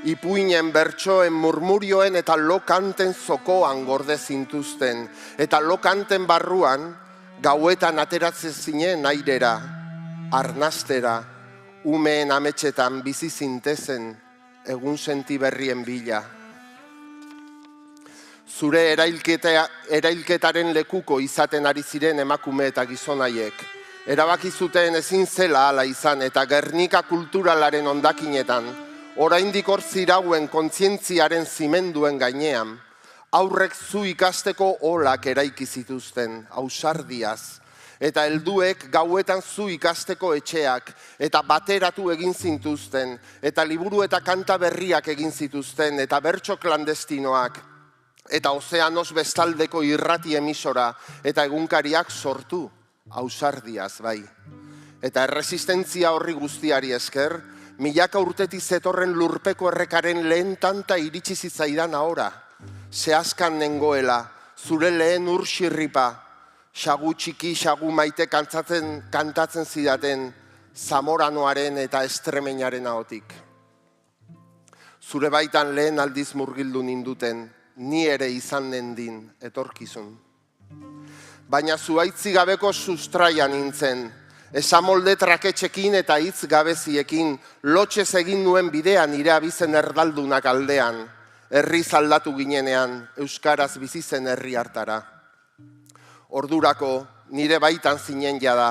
ipuinen, bertsoen, murmurioen eta lokanten zokoan gorde zintuzten. Eta lokanten barruan, gauetan ateratzen zinen airera, arnastera, umeen ametxetan bizi zintezen, egun senti berrien bila. Zure erailketaren lekuko izaten ari ziren emakume eta gizonaiek. Erabaki zuten ezin zela hala izan eta Gernika kulturalaren hondakinetan, oraindik hor zirauen kontzientziaren zimenduen gainean, aurrek zu ikasteko olak eraiki zituzten, ausardiaz, eta helduek gauetan zu ikasteko etxeak, eta bateratu egin zintuzten, eta liburu eta kanta berriak egin zituzten, eta bertso klandestinoak, eta ozeanos bestaldeko irrati emisora, eta egunkariak sortu, ausardiaz bai. Eta erresistentzia horri guztiari esker, milaka urtetik zetorren lurpeko errekaren lehen tanta iritsi zitzaidan ahora. Zehazkan nengoela, zure lehen urxirripa, xagu txiki, xagu maite kantatzen zidaten Zamoranoaren eta Estremeñaren ahotik. Zure baitan lehen aldiz murgildu ninduten, ni ere izan nendin etorkizun. Baina zuaitzi gabeko sustraia nintzen, esamolde traketxekin eta hitz gabeziekin, lotxez egin nuen bidean nire abizen erdaldunak aldean, herri zaldatu ginenean, euskaraz bizi zen herri hartara. Ordurako nire baitan zinen jada,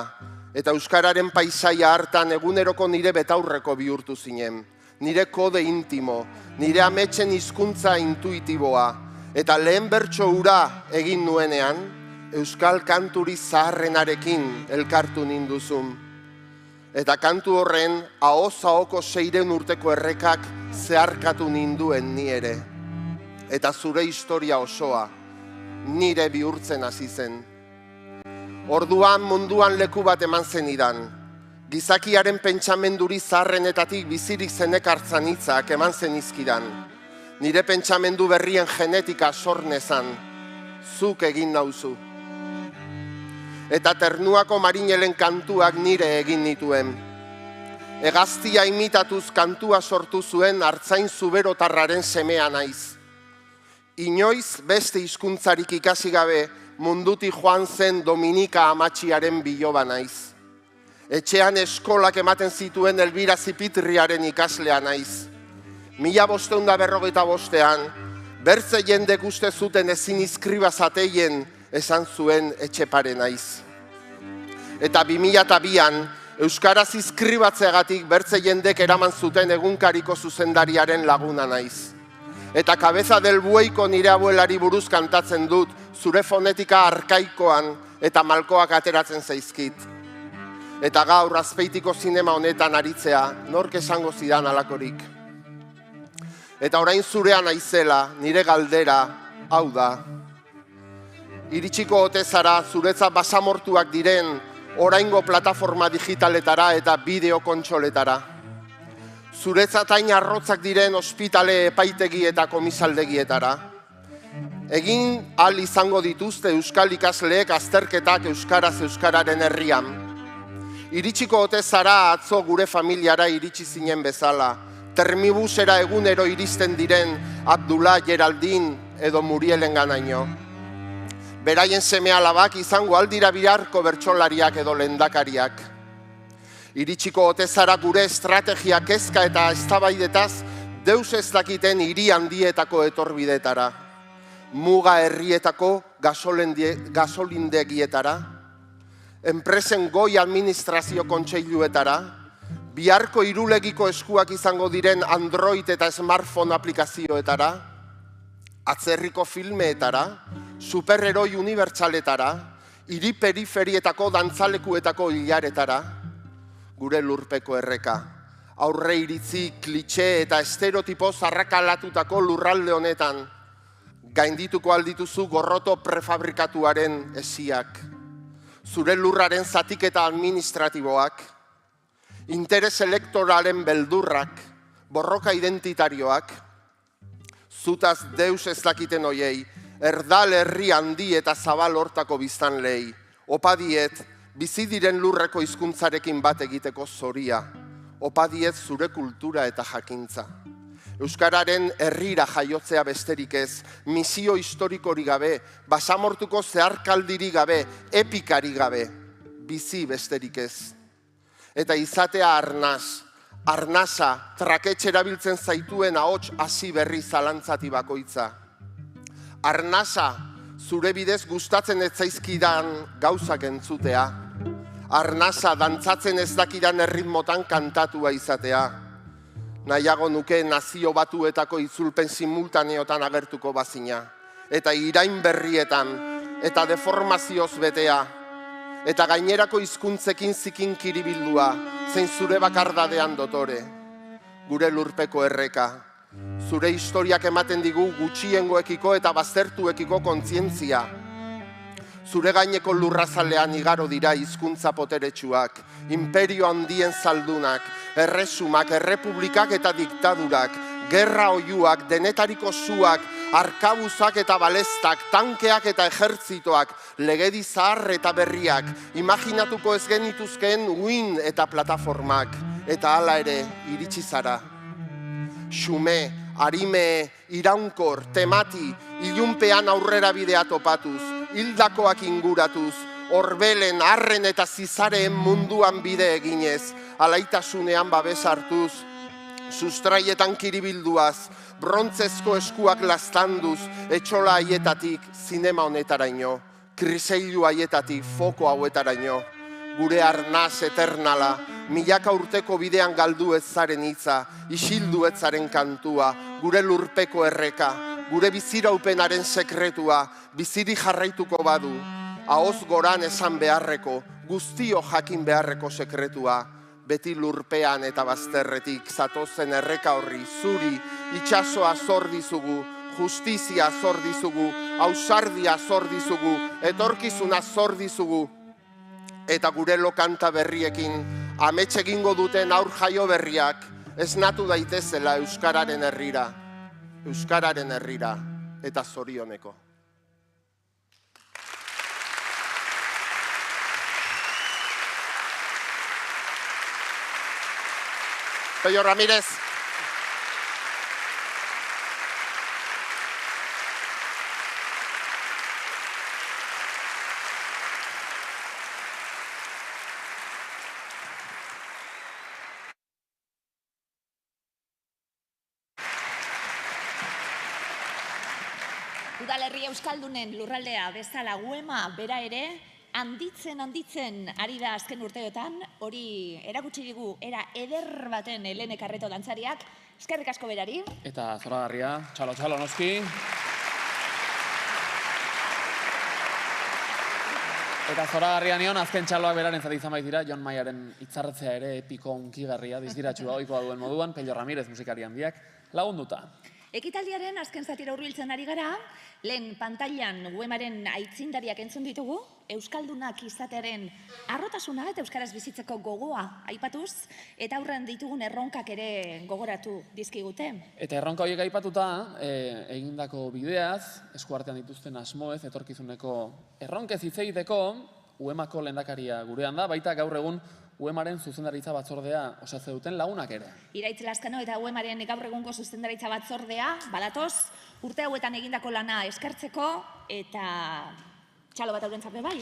eta euskararen paisaia hartan eguneroko nire betaurreko bihurtu zinen, nire kode intimo, nire ametxen hizkuntza intuitiboa, eta lehen bertso hura egin nuenean, euskal kanturi zaharrenarekin elkartu ninduzun. Eta kantu horren, ahoz ahoko 600 urteko errekak zeharkatu ninduen ni ere. Eta zure historia osoa, nire bihurtzen hasi zen. Orduan munduan leku bat eman zenidan. Gizakiaren pentsamenduri zaharrenetatik bizirik zenekartzan hitzak eman zenizkidan. Nire pentsamendu berrien genetika sornezan, zuk egin nauzu. Eta ternuako marinelen kantuak nire egin nituen. Hegaztia imitatuz kantua sortu zuen artzain zuberotarraren semea naiz. Inoiz beste hizkuntzarik ikasi gabe mundutik joan zen Dominika Amatxiaren biloba naiz. Etxean eskolak ematen zituen Elbira Zipitriaren ikaslea naiz. 1545ean, bertze jendek uste zuten ezin izkriba zateien esan zuen etxepare naiz. Eta 2002an, euskaraz izkribatzeagatik bertze jendek eraman zuten egunkariko zuzendariaren laguna naiz. Eta Cabeza del Bueiko nire abuelari buruz kantatzen dut, zure fonetika arkaikoan eta malkoak ateratzen zaizkit. Eta gaur Azpeitiko zinema honetan aritzea, nork esango zidan alakorik. Eta orain zurean naizela, nire galdera, hau da. Iritsiko ote zara zuretzat basamortuak diren oraingo plataforma digitaletara eta bideo kontsoletara. Zuretzat hain arrotzak diren ospitale, epaitegi eta komisaldegietara. Egin ahal izango dituzte euskal ikasleek azterketak euskaraz euskararen herrian. Iritsiko ote zara atzo gure familiara iritsi zinen bezala, termibusera egunero iristen diren Abdullah, Geraldin edo Murielen ganaino. Beraien seme-alabak izango aldira biharko bertsolariak edo lehendakariak. Iritsiko ote zara gure estrategia kezka eta eztabaidetaz deus ez dakiten hiri handietako etorbidetara. Muga herrietako gasolindegietara, enpresen goi administrazio kontseiluetara, biharko irulegiko eskuak izango diren Android eta smartphone aplikazioetara, atzerriko filmeetara, superheroi unibertsaletara, hiri periferietako dantzalekuetako hilaretara, gure lurpeko erreka, aurre iritzi, klitxe eta estereotipo zarrakalatutako lurralde honetan, gaindituko aldituzu gorroto prefabrikatuaren esiak, zure lurraren zatiketa administratiboak, interes elektoralen beldurrak, borroka identitarioak, zutaz deus ez dakiten hoiei, erdal herri handi eta zabal hortako biztanleei, opadiet, bizi diren lurreko hizkuntzarekin bat egiteko zoria, opadiet zure kultura eta jakintza. Euskararen herrira jaiotzea besterik ez, misio historikorik gabe, basamortuko zeharkaldirik gabe, epikari gabe, bizi besterik ez. Eta izatea arnasa, traketxe erabiltzen zaituen ahots hasi berri zalantzati bakoitza. Arnasa, zure bidez gustatzen ez zaizkidan gauzak entzutea. Arnasa, dantzatzen ez dakidan erritmotan kantatua izatea. Nahiago nuke nazio batuetako itzulpen simultaneotan agertuko bazina. Eta irain berrietan, eta deformazioz betea. Eta gainerako hizkuntzekin zikin kiribildua, zein zure bakardadean dotore. Gure lurpeko erreka. Zure historiak ematen digu gutxiengoekiko eta baztertuekiko kontzientzia. Zure gaineko lurrazalean igaro dira hizkuntza poteretsuak, imperio handien zaldunak, erresumak, errepublikak eta diktadurak, gerra oiuak, denetariko zuak, arkabuzak eta balestak, tankeak eta ejertzitoak, legedi zahar eta berriak, imaginatuko ez genituzkeen uin eta plataformak, eta hala ere iritsi zara. Xume, arime, iraunkor, temati, ilunpean aurrera bidea topatuz, hildakoak inguratuz, orbelen, arren eta zizareen munduan bide eginez, alaitasunean babes hartuz, sustraietan kiribilduaz, brontzezko eskuak lastanduz, etxola haietatik zinema honetaraino, kriseilu haietatik foko hauetaraino, gure arnaz eternala, milaka urteko bidean galdu ez zaren hitza, isildu ez zaren kantua, gure lurpeko erreka, gure biziraupenaren sekretua, biziri jarraituko badu, ahoz goran esan beharreko, guztio jakin beharreko sekretua, beti lurpean eta bazterretik zatozen erreka horri, zuri, itxasoa zor dizugu, justizia zor dizugu, ausardia zor dizugu, etorkizuna zor dizugu, eta gure lokanta berriekin, amets egingo duten aur jaio berriak, esnatu daitezela euskararen herrira, eta zorioneko. Pello Ramírez. Udalerri Euskaldunen lurraldea bezala Uema bera ere, handitzen ari da azken urteotan, hori erakutsi digu era eder baten Helene Karreto dantzariak, Eskerrik asko berari. Eta zoragarria, txalo noski. Eta zoragarria nion, azken txaloak beraren zati izan baitira, Jon Maiaren hitzartzea ere epiko unkigarria, dizdiratxua ohikoa duen moduan, Pello Ramirez musikari handiak lagunduta. Ekitaldiaren azken zatira hurbiltzen ari gara, lehen pantailan UEMaren aitzindariak entzun ditugu, Euskaldunak izatearen harrotasuna eta Euskaraz bizitzeko gogoa aipatuz, eta aurrean ditugun erronkak ere gogoratu dizkigute. Eta erronka horiek aipatuta, egindako bideaz, eskuartean dituzten asmoez, etorkizuneko erronkez hitz egiteko, UEMako lehendakaria gurean da, baita gaur egun UEMaren zuzendaritza batzordea osatze duten lagunak ere. Iraitz Lazkano eta UEMaren gaur egungo zuzendaritza batzordea, badatoz, urte hauetan egindako lana eskertzeko eta txalo bat aurentzat bai.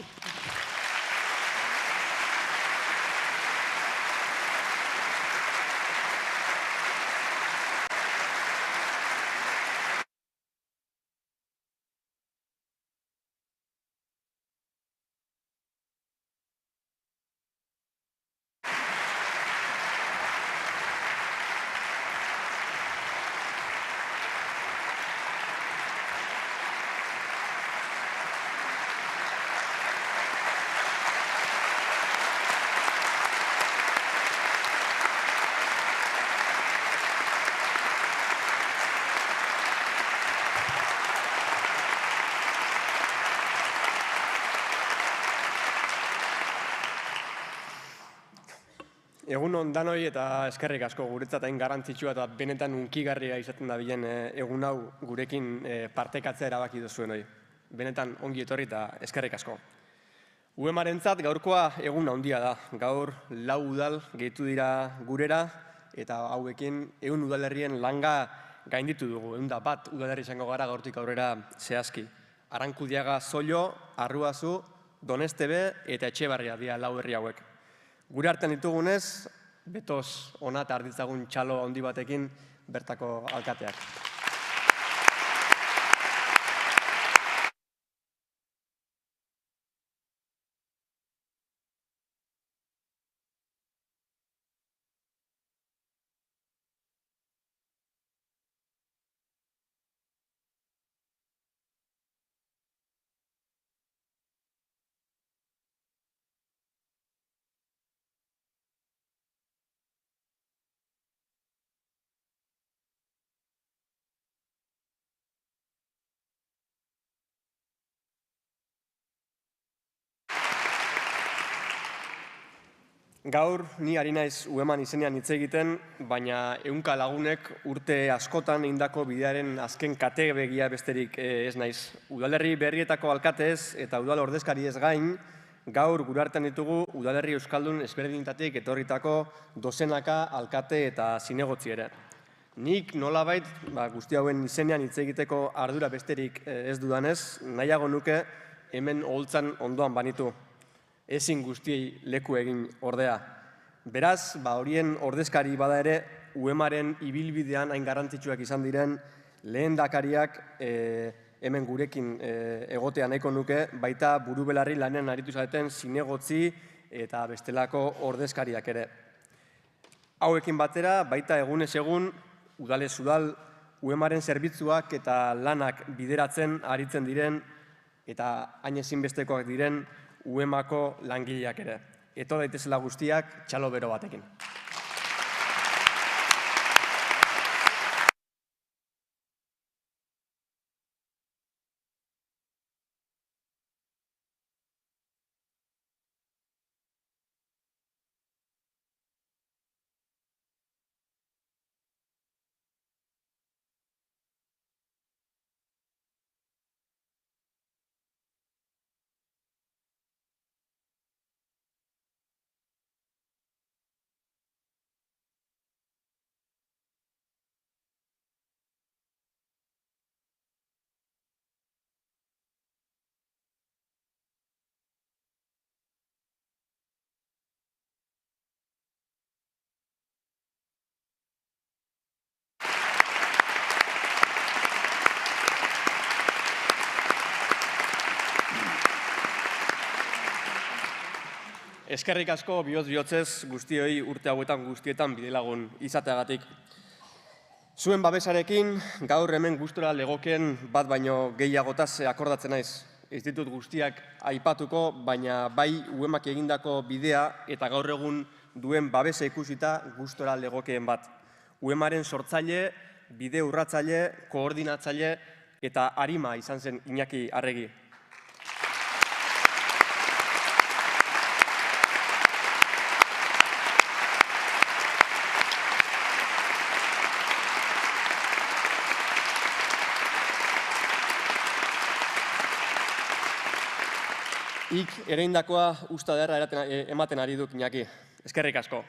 Egun on danoi eta eskerrik asko guretzat hain garrantzitsua eta benetan unkigarria izaten da bilen egun hau gurekin partekatzea erabaki duzuen hori. Benetan ongi etorri eta eskerrik asko. UEMarentzat gaurkoa egun handia da. Gaur 4 udal gehitu dira gurera eta hauekin 100 udalerrien langa gainditu dugu. 101 udalerri izango gara gaurtik aurrera zehazki. Arankudiaga, Zoilo, Arruazu, Donestebe eta Etxebarria dira 4 herri hauek. Gure artean ditugunez, betoz ona eta arditzagun txalo handi batekin bertako alkateak. Gaur ni ari naiz UEMan izenean hitz egiten, baina 100 lagunek urte askotan egindako bidearen azken katebegia besterik ez naiz. Udalerri berrietako alkatez eta udal ordezkariez gain, gaur gure artean ditugu udalerri euskaldun ezberdinetatik etorritako dozenaka alkate eta zinegotzi ere. Nik nolabait guzti hauen izenean hitz egiteko ardura besterik ez dudanez, nahiago nuke hemen oholtzan ondoan banitu. Ezin guztiei leku egin ordea. Beraz, horien ordezkari bada ere, UEMaren ibilbidean hain garrantzitsuak izan diren lehendakariak hemen gurekin egotea nahiko nuke, baita burubelarri lanean aritu zaten zinegotzi eta bestelako ordezkariak ere. Hauekin batera, baita egunez egun, udalez udal, UEMaren zerbitzuak eta lanak bideratzen aritzen diren eta hain ezinbestekoak diren UEMako langileak ere. Eto daitezela guztiak txalo bero batekin. Eskerrik asko bihotz-bihotzez guztioi urte hauetan guztietan bidelagun izateagatik. Zuen babesarekin gaur hemen gustora legoken bat baino gehiagotaz akordatzen naiz. Ez ditut guztiak aipatuko, baina bai UEMak egindako bidea eta gaur egun duen babesa ikusita gustora legokeen bat. UEMaren sortzaile, bide urratzaile, koordinatzaile eta arima izan zen Iñaki Arregi. Ik ereindakoa usta derra ematen ari duk Iñaki. Eskerrik asko.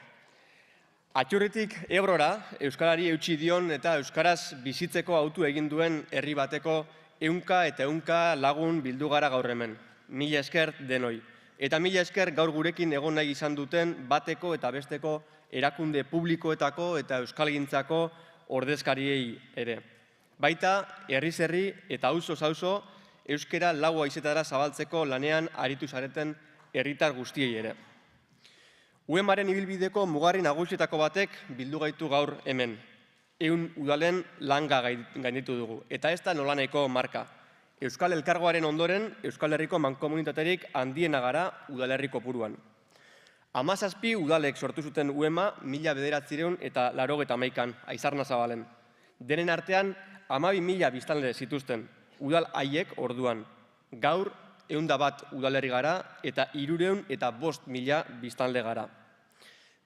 Atxurritik Ebrora, Euskarari eutsi dion eta Euskaraz bizitzeko autu egin duen herri bateko ehunka eta ehunka lagun bildu gara gaur hemen. Mila esker denoi. Eta mila esker gaur gurekin egon nahi izan duten bateko eta besteko erakunde publikoetako eta euskalgintzako ordezkariei ere. Baita, herriz herri eta auzoz auzo, euskara lau haizetara zabaltzeko lanean aritu zareten herritar guztiei ere. UEMaren ibilbideko mugarri nagusietako batek bildu gaitu gaur hemen. 100 udalen langa gainditu dugu, eta ez da nolaneko marka. Euskal Elkargoaren ondoren, Euskal Herriko mankomunitaterik handiena gara udalerri kopuruan. 17 udalek sortu zuten UEMa 1991 eta 1991an, Aizarna Zabalen. Denen artean, 12.000 biztanle zituzten, udal haiek orduan. Gaur, 101 udalerri gara eta 305.000 biztanle gara.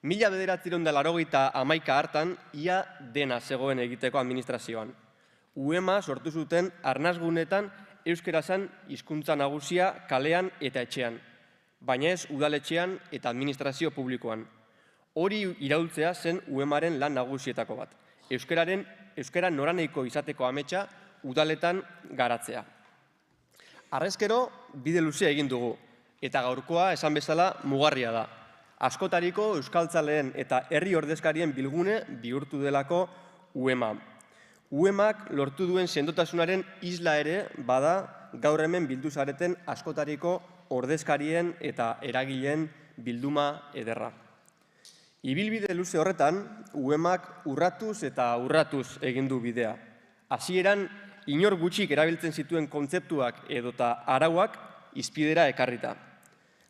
1991 hartan, ia dena zegoen egiteko administrazioan. UEMa sortu zuten arnasgunetan euskarazan hizkuntza nagusia kalean eta etxean, baina ez udaletxean eta administrazio publikoan. Hori iraultzea zen UEMaren lan nagusietako bat. Euskara noraneiko izateko ametsa udaletan garatzea. Harrezkero, bide luzea egin dugu, eta gaurkoa esan bezala mugarria da. Askotariko euskaltzaleen eta herri ordezkarien bilgune bihurtu delako UEMa. UEMak lortu duen sendotasunaren isla ere bada gaur hemen bildu zareten askotariko ordezkarien eta eragileen bilduma ederra. Ibilbide luze horretan, UEMak urratuz eta urratuz egin du bidea. Hasieran, inor gutxik erabiltzen zituen kontzeptuak edota arauak izpidera ekarrita.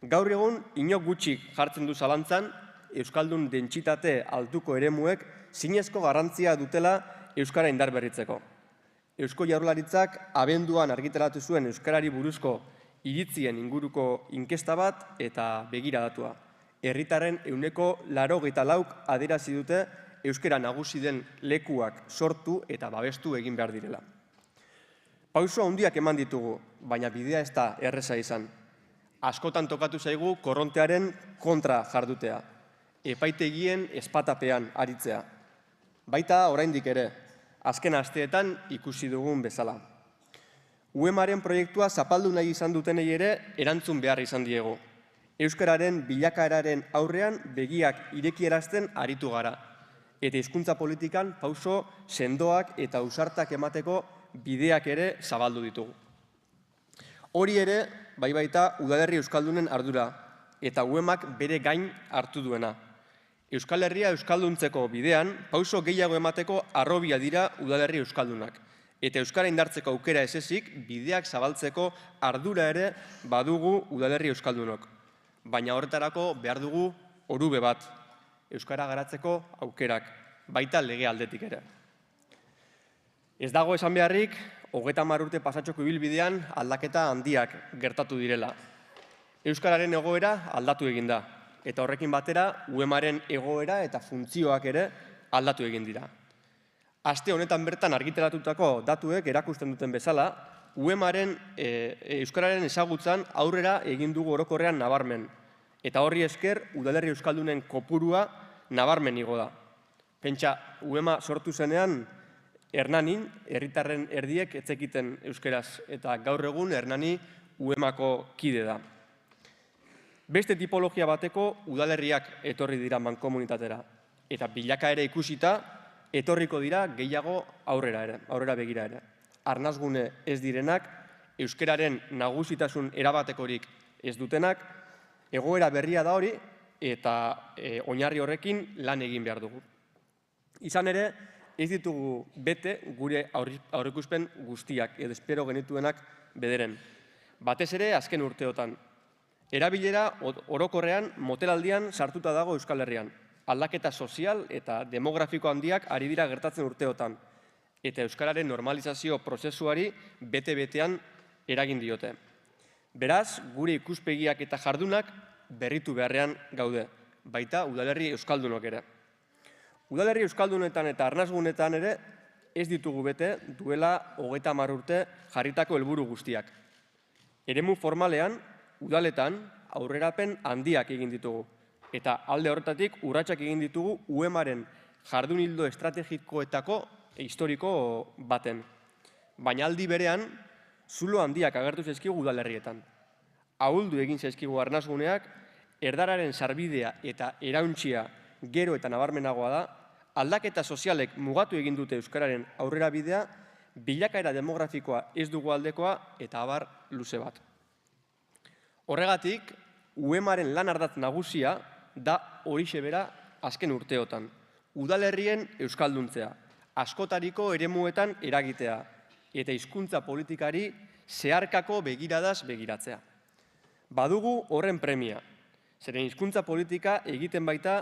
Gaur egun, inor gutxik jartzen du zalantzan, euskaldun dentsitate altuko eremuek zinezko garrantzia dutela euskara indarberritzeko. Eusko Jaurlaritzak abenduan argitaratu zuen euskarari buruzko iritzien inguruko inkesta bat eta begiradatua. Herritarren 84% adierazi dute euskara nagusi den lekuak sortu eta babestu egin behar direla. Pauso handiak eman ditugu, baina bidea ez da erreza izan. Askotan tokatu zaigu korrontearen kontra jardutea, epaitegien espatapean aritzea. Baita oraindik ere, azken asteetan ikusi dugun bezala. UEMaren proiektua zapaldu nahi izan dutenei ere erantzun behar izan diegu. Euskararen bilakaeraren aurrean begiak irekierazten aritu gara, eta hizkuntza politikan pauso sendoak eta ausartak emateko bideak ere zabaldu ditugu. Hori ere, baita udalerri euskaldunen ardura, eta UEMak bere gain hartu duena. Euskal Herria euskalduntzeko bidean, pauso gehiago emateko harrobia dira udalerri euskaldunak, eta euskara indartzeko aukera ezezik, bideak zabaltzeko ardura ere badugu udalerri euskaldunok. Baina horretarako behar dugu orube bat, euskara garatzeko aukerak, baita lege aldetik ere. Ez dago esan beharrik, 30 urte pasatxoko ibilbidean aldaketa handiak gertatu direla. Euskararen egoera aldatu egin da, eta horrekin batera UEMaren egoera eta funtzioak ere aldatu egin dira. Aste honetan bertan argitaratutako datuek erakusten duten bezala, UEMaren euskararen ezagutzan aurrera egin dugu orokorrean nabarmen, eta horri esker udalerri euskaldunen kopurua nabarmen igo da. Pentsa, UEMa sortu zenean Hernanin, herritarren erdiek etzekiten euskeraz, eta gaur egun Hernani UEMako kide da. Beste tipologia bateko udalerriak etorri dira mankomunitatera, eta bilaka ere ikusita, etorriko dira gehiago aurrera begira ere. Arnasgune ez direnak, euskararen nagusitasun erabatekorik ez dutenak, egoera berria da hori, eta oinarri horrekin lan egin behar dugu. Izan ere, ez ditugu bete gure aurreikuspen guztiak, edo espero genituenak bederen. Batez ere, azken urteotan. Erabilera orokorrean motelaldian sartuta dago Euskal Herrian. Aldaketa sozial eta demografiko handiak ari dira gertatzen urteotan. Eta euskararen normalizazio prozesuari bete-betean eragin diote. Beraz, gure ikuspegiak eta jardunak berritu beharrean gaude, baita udalerri euskaldunok ere. Udalerri euskaldunetan eta arnasgunetan ere ez ditugu bete duela 30 urte jarritako helburu guztiak. Eremu formalean, udaletan aurrerapen handiak egin ditugu, eta alde horretatik urratsak egin ditugu UEMaren jardun ildo estrategikoetako historiko baten. Baina aldi berean, zulo handiak agertu zaizkigu udalerrietan. Ahuldu egin zaizkigu arnasguneak, erdararen sarbidea eta erauntzia gero eta nabarmenagoa da, aldaketa sozialek mugatu egin dute euskararen aurrera bidea, bilakaera demografikoa ez dugu aldekoa eta abar luze bat. Horregatik, UEMaren lan ardatz nagusia da horixe bera azken urteotan. Udalerrien euskalduntzea, askotariko eremuetan eragitea, eta hizkuntza politikari zeharkako begiradaz begiratzea. Badugu horren premia, zeren hizkuntza politika egiten baita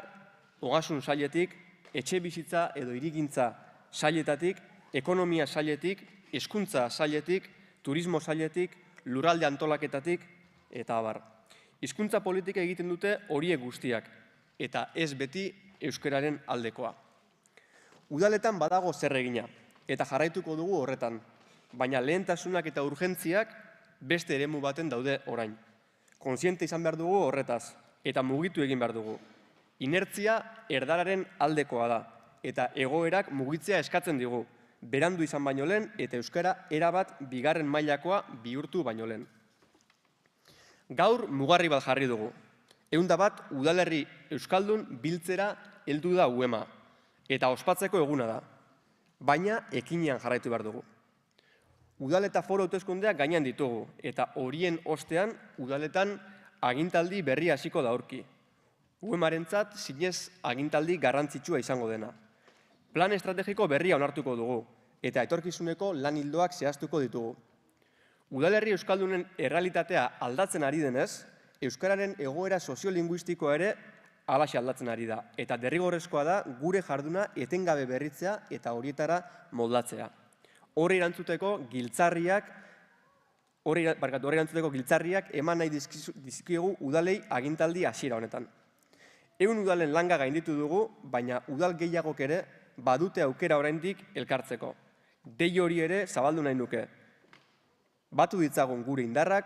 ogasun sailetik, etxe bizitza edo hirigintza sailetatik, ekonomia sailetik, hezkuntza sailetik, turismo sailetik, lurralde antolaketatik, eta abar. Hizkuntza politika egiten dute horiek guztiak, eta ez beti euskararen aldekoa. Udaletan badago zer egina, eta jarraituko dugu horretan, baina lehentasunak eta urgentziak beste eremu baten daude orain. Kontziente izan behar dugu horretaz, eta mugitu egin behar dugu. Inertzia erdararen aldekoa da, eta egoerak mugitzea eskatzen digu, berandu izan baino lehen eta euskara erabat bigarren mailakoa bihurtu baino lehen. Gaur mugarri bat jarri dugu. 101 udalerri euskaldun biltzera heldu da UEMA, eta ospatzeko eguna da, baina ekinean jarraitu behar dugu. Udal eta foro hauteskundeak gainean ditugu, eta horien ostean udaletan agintaldi berria hasiko da aurki. UEMarentzat zinez agintaldi garrantzitsua izango dena. Plan estrategiko berria onartuko dugu, eta etorkizuneko lan ildoak zehaztuko ditugu. Udalerri euskaldunen errealitatea aldatzen ari denez, euskararen egoera soziolinguistikoa ere halaxe aldatzen ari da, eta derrigorrezkoa da gure jarduna etengabe berritzea eta horietara moldatzea. Horri erantzuteko giltzarriak eman nahi dizkiegu udalei agintaldi hasiera honetan. 100 udalen langa gainditu dugu, baina udal gehiagok ere badute aukera oraindik elkartzeko. Dei hori ere zabaldu nahi nuke. Batu ditzagun gure indarrak,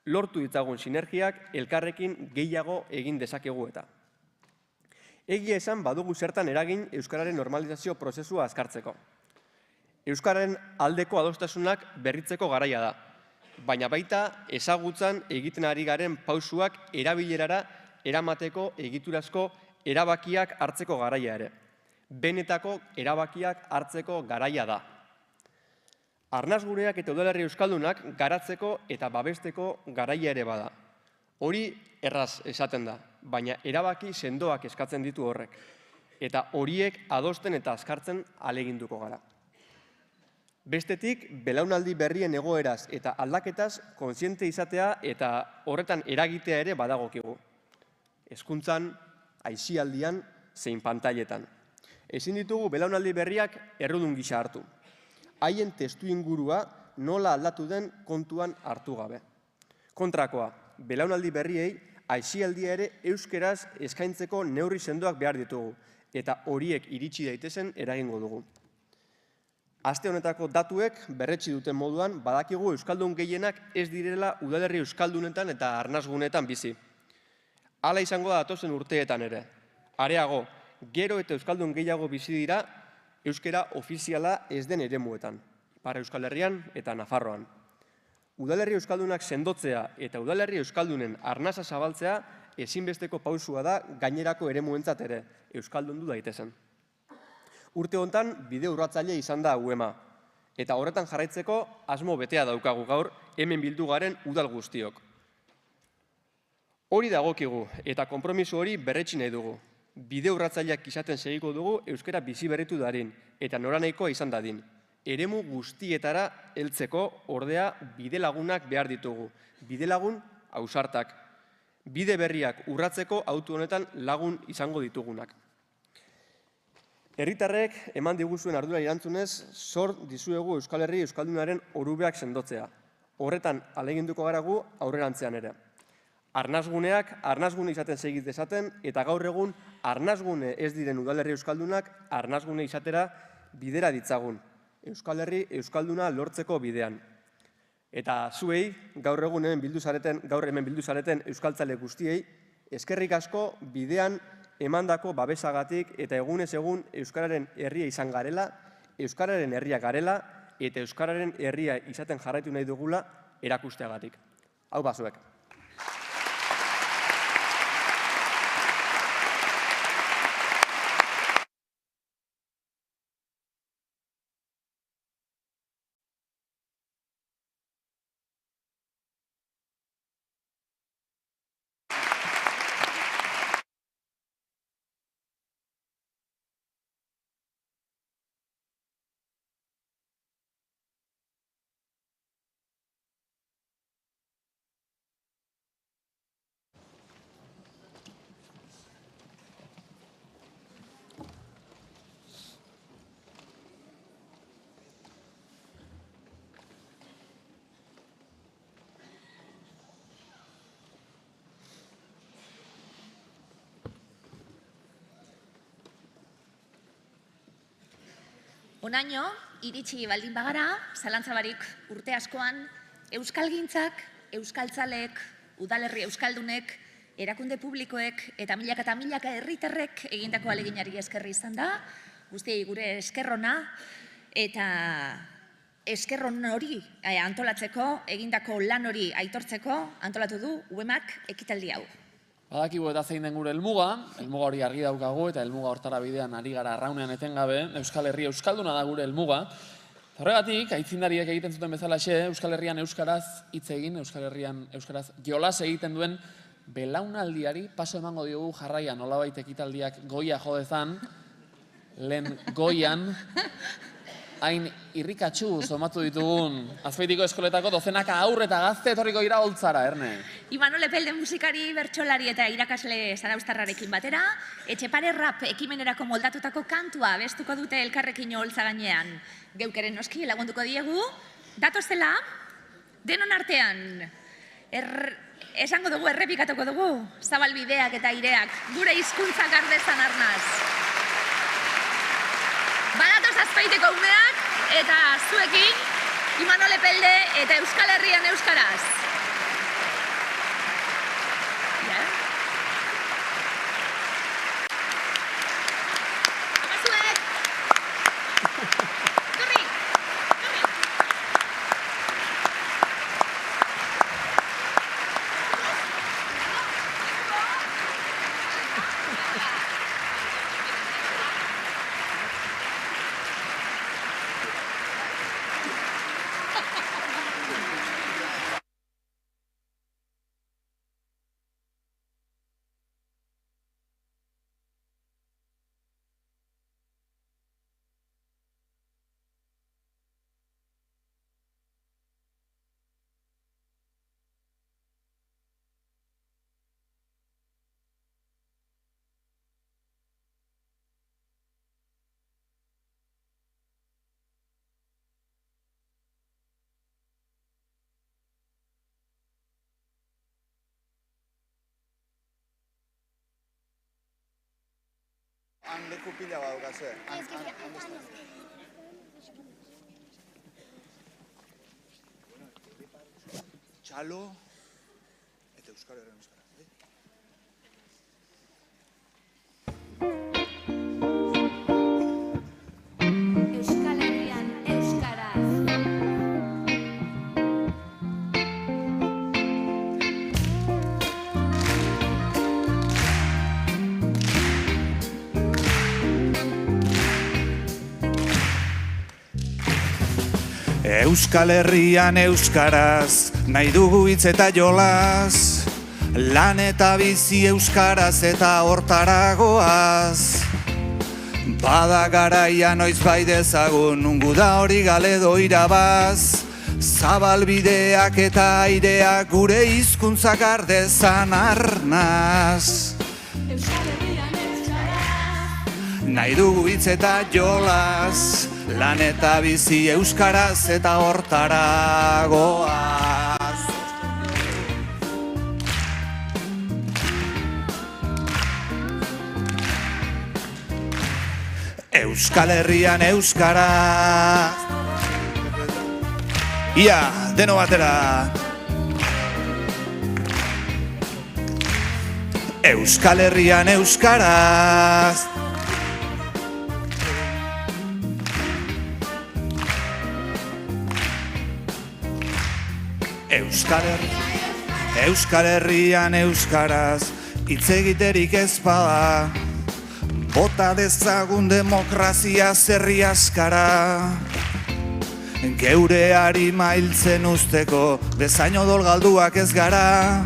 lortu ditzagun sinergiak elkarrekin gehiago egin dezakegu eta. Egia esan badugu zertan eragin euskararen normalizazio prozesua azkartzeko. Euskararen aldeko adostasunak berritzeko garaia da, baina baita ezagutzan egiten ari garen pausuak erabilerara eramateko egiturazko erabakiak hartzeko garaia ere. Benetako erabakiak hartzeko garaia da. Arnasguneak eta udalerri euskaldunak garatzeko eta babesteko garaia ere bada. Hori erraz esaten da, baina erabaki sendoak eskatzen ditu horrek. Eta horiek adosten eta azkartzen ahaleginduko gara. Bestetik, belaunaldi berrien egoeraz eta aldaketaz kontziente izatea eta horretan eragitea ere badagokigu. Hezkuntzan, aisialdian, zein pantailetan. Ezin ditugu belaunaldi berriak errudun gisa hartu. Haien testu ingurua nola aldatu den kontuan hartu gabe. Kontrakoa, belaunaldi berriei aisialdia ere euskeraz eskaintzeko neurri sendoak behar ditugu, eta horiek iritsi daitezen eragingo dugu. Aste honetako datuek berretsi duten moduan badakigu euskaldun gehienak ez direla udalerri euskaldunetan eta arnasgunetan bizi. Hala izango da datozen urteetan ere. Areago, gero eta euskaldun gehiago bizi dira euskara ofiziala ez den eremuetan, Ipar Euskal Herrian eta Nafarroan. Udalerri euskaldunak sendotzea eta udalerri euskaldunen arnasa zabaltzea ezinbesteko pausua da gainerako eremuentzat ere, euskaldundu daitezen. Urte hontan bide urratzaile izan da UEMA, eta horretan jarraitzeko asmo betea daukagu gaur hemen bildu garen udal guztiok. Hori dagokigu eta konpromiso hori berretsi nahi dugu. Bide urratzaileak izaten segiko dugu euskara bizi berritu darin, eta noranahikoa izan dadin. Eremu guztietara heltzeko ordea bide lagunak behar ditugu. Bide lagun ausartak. Bide berriak urratzeko autu honetan lagun izango ditugunak. Herritarrek eman diguzuen ardura erantzunez, zor dizuegu Euskal Herri Euskaldunaren orubeak sendotzea. Horretan aleginduko gara gu aurrerantzean ere. Arnasguneak arnasgune izaten segit dezaten, eta gaur egun arnasgune ez diren udalerri euskaldunak arnasgune izatera bidera ditzagun. Euskal Herri euskalduna lortzeko bidean. Eta zuei, gaur hemen bildu zareten euskaltzale guztiei, eskerrik asko bidean emandako babesagatik eta egunez egun euskararen herria izan garela, euskararen herria garela eta euskararen herria izaten jarraitu nahi dugula erakusteagatik. Hau bazuek. Honaino, iritsi baldin bagara, zalantzabarik urte askoan, euskalgintzak, euskaltzalek, udalerri euskaldunek, erakunde publikoek eta milaka herritarrek egindako aleginari eskerri izan da, guztiei gure eskerrona eta eskerron hori antolatzeko, egindako lan hori aitortzeko, antolatu du UEMak ekitaldi hau. Badakigu eta zein den gure helmuga hori argi daukagu eta helmuga hortara bidean ari gara arraunean etengabe, Euskal Herria euskalduna da gure helmuga. Horregatik, aitzindariek egiten zuten bezalaxe, Euskal Herrian euskaraz hitz egin, Euskal Herrian euskaraz jolas egiten duen belaunaldiari paso emango diogu jarraian, nolabait ekitaldiak goia jodezan, lehen goian, hain irrikatxu somatu ditugun Azpeitiko eskoletako dozenaka aur eta gazte etorriko gira holtzara, Erne. Imanol Epelde musikari, bertsolari eta irakasle zaraustarrarekin batera, Etxepare rap ekimenerako moldatutako kantua bestuko dute elkarrekin holtza gainean. Geukeren noski lagunduko diegu, datozela, denon artean, esango dugu, errepikatuko dugu, zabalbideak eta aireak, gure hizkuntza gardezan arnaz. Badatoz Azpeitiko umeak eta zuekin Imanol Epelde eta Euskal Herrian euskaraz. Han leku pila badaukaze. Txalo eta Euskal Herrian euskara. Euskal Herrian euskaraz. Euskal Herrian euskaraz, nahi dugu hitz eta jolas, lan eta bizi euskaraz eta hortaragoaz. Bada garaia noiz bai dezagun, nungu da hori galedo irabaz. Zabalbideak eta aireak gure hizkuntzak ardezan arnaz. Nahi dugu hitz eta jolaz, lan eta bizi euskaraz eta hortaragoaz. Euskal Herrian euskaraz. Ia, deno batera. Euskal Herrian euskaraz. Euskal Herrian euskaraz, hitz egiterik ez bada, bota dezagun demokrazia zerri askara. Geure harima hiltzen usteko, bezain odol galduak ez gara.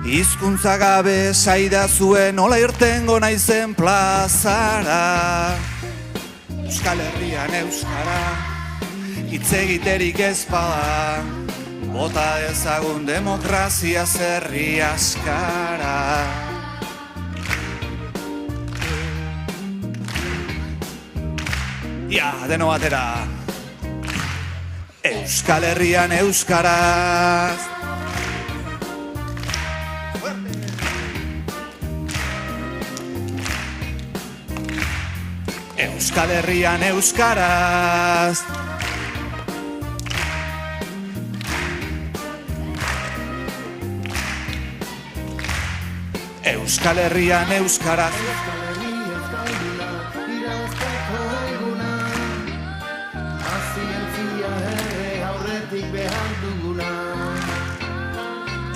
Hizkuntza gabe saida zuen, nola irtengo naizen plazara. Euskal Herrian euskara, hitz egiterik ez bada, bota dezagun demokrazia zerri askara. Ja, deno batera. Euskal Herrian euskaraz. Euskal Herrian euskaraz. Euskal Herrian euskaraz.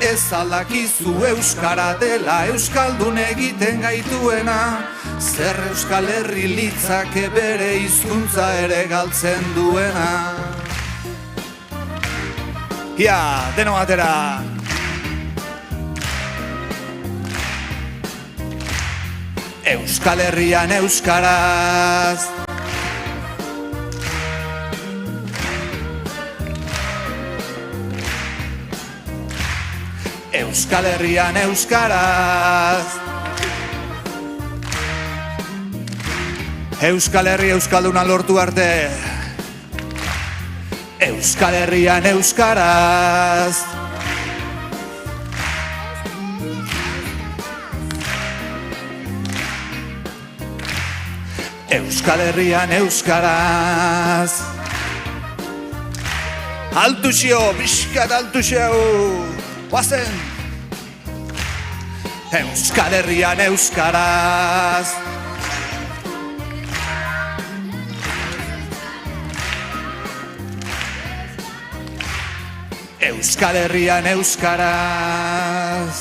Ez aldakizu euskara dela euskaldun egiten gaituena, zer Euskal Herri litzake bere hizkuntza ere galtzen duena. Ja, deno batera. Euskal Herrian euskaraz. Euskal Herrian euskaraz. Euskal Herri euskalduna lortu arte. Euskal Herrian euskaraz. Euskal Herrian euskaraz. Altu xio, bizkat altu xio. Guazen. Euskal Herrian euskaraz. Euskal Herrian euskaraz.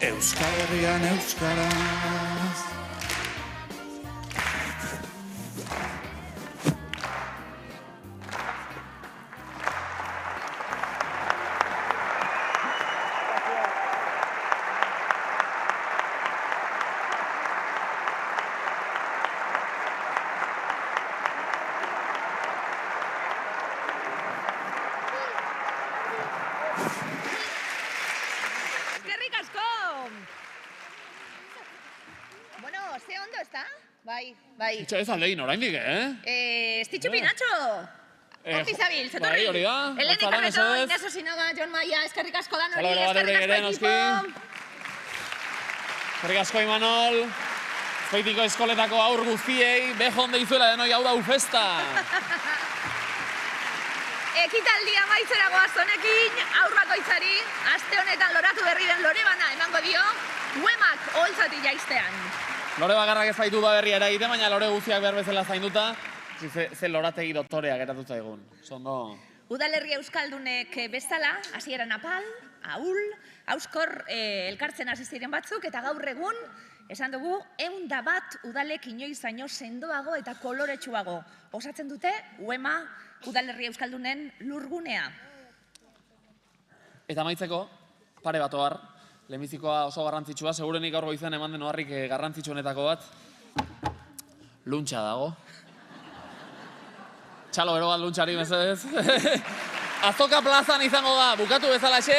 Euskal Herrian euskaraz. Eskerrik asko! Bueno, ze ondo, ezta? Bai, bai. Itxo ez aldegin oraindik, Estitxu Pinatxo! Horti zabil, zetorri. Bai, hori da. Elene Carreto, Inaso Sinaga, Jon Maia, eskerrik asko dan hori, Hola, eskerrik asko noski. Eskerrik asko Imanol. Zoitiko eskoletako aur guztiei, behon deizuela denoi hau da ufesta. Ekitaldia maitzerago honekin, aur bakoitzari, aste honetan loratu berri den lore bana emango dio, uemak oholtzati jaiztean. Lore bakarrak ez baitu da berria eragite, baina lore guztiak behar bezala zainduta, ze lorategi doktoreak eratutza egun. Zondo. Udalerri euskaldunek bezala, hasieran apal, ahul, auskor elkartzen hasi ziren batzuk, eta gaur egun Esan dugu, 101 udalek inoiz baino sendoago eta koloretsuago osatzen dute UEMA udalerri euskaldunen lurgunea. Eta amaitzeko, pare bat ohar, lehenbizikoa oso garrantzitsua, segurenik gaur goizean eman den oharrik garrantzitsuenetako bat, luntxa dago. Txalo bero bat luntxari, mesedez. Azoka plazan izango da, bukatu bezalaxe.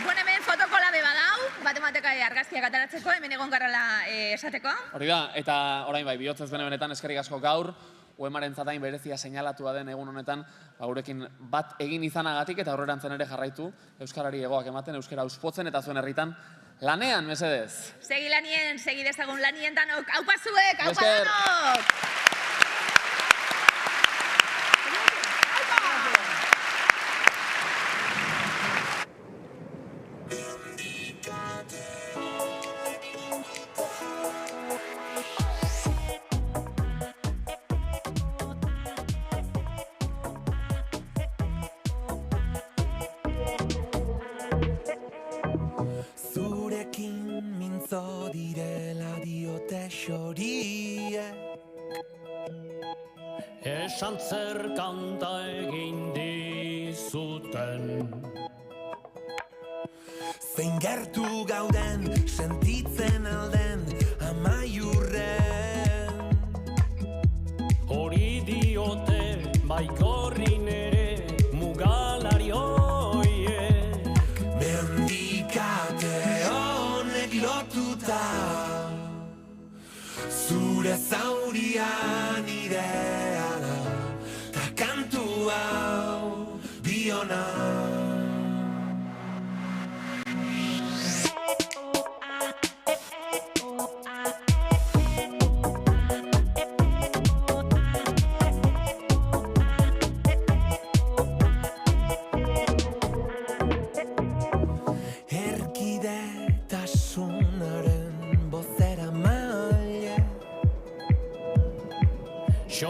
Bueno, hemen fotokolabe badau, bat-emateka argazkiak ataratzeko, hemen egon garrala esateko. Hori da, eta orain bai, bihotzez benetan eskerrik asko gaur, UEMaren zatain berezia seinalatua den egun honetan, gurekin bat egin izanagatik eta aurrerantzen ere jarraitu, euskarari egoak ematen, euskara auspotzen eta zuen herritan lanean, mesedez. Segi lanien, segi dezagun lanien danok, aupa zuek, aupa danok! Direla diote xoriek esan zer kanta egin dizuten zein gertu gauden sentitzen alden amaiurren hori diote baikorrin ere mugalari hoiek mendikate honek lotuta zure zaurian irea da ta kantu hau biona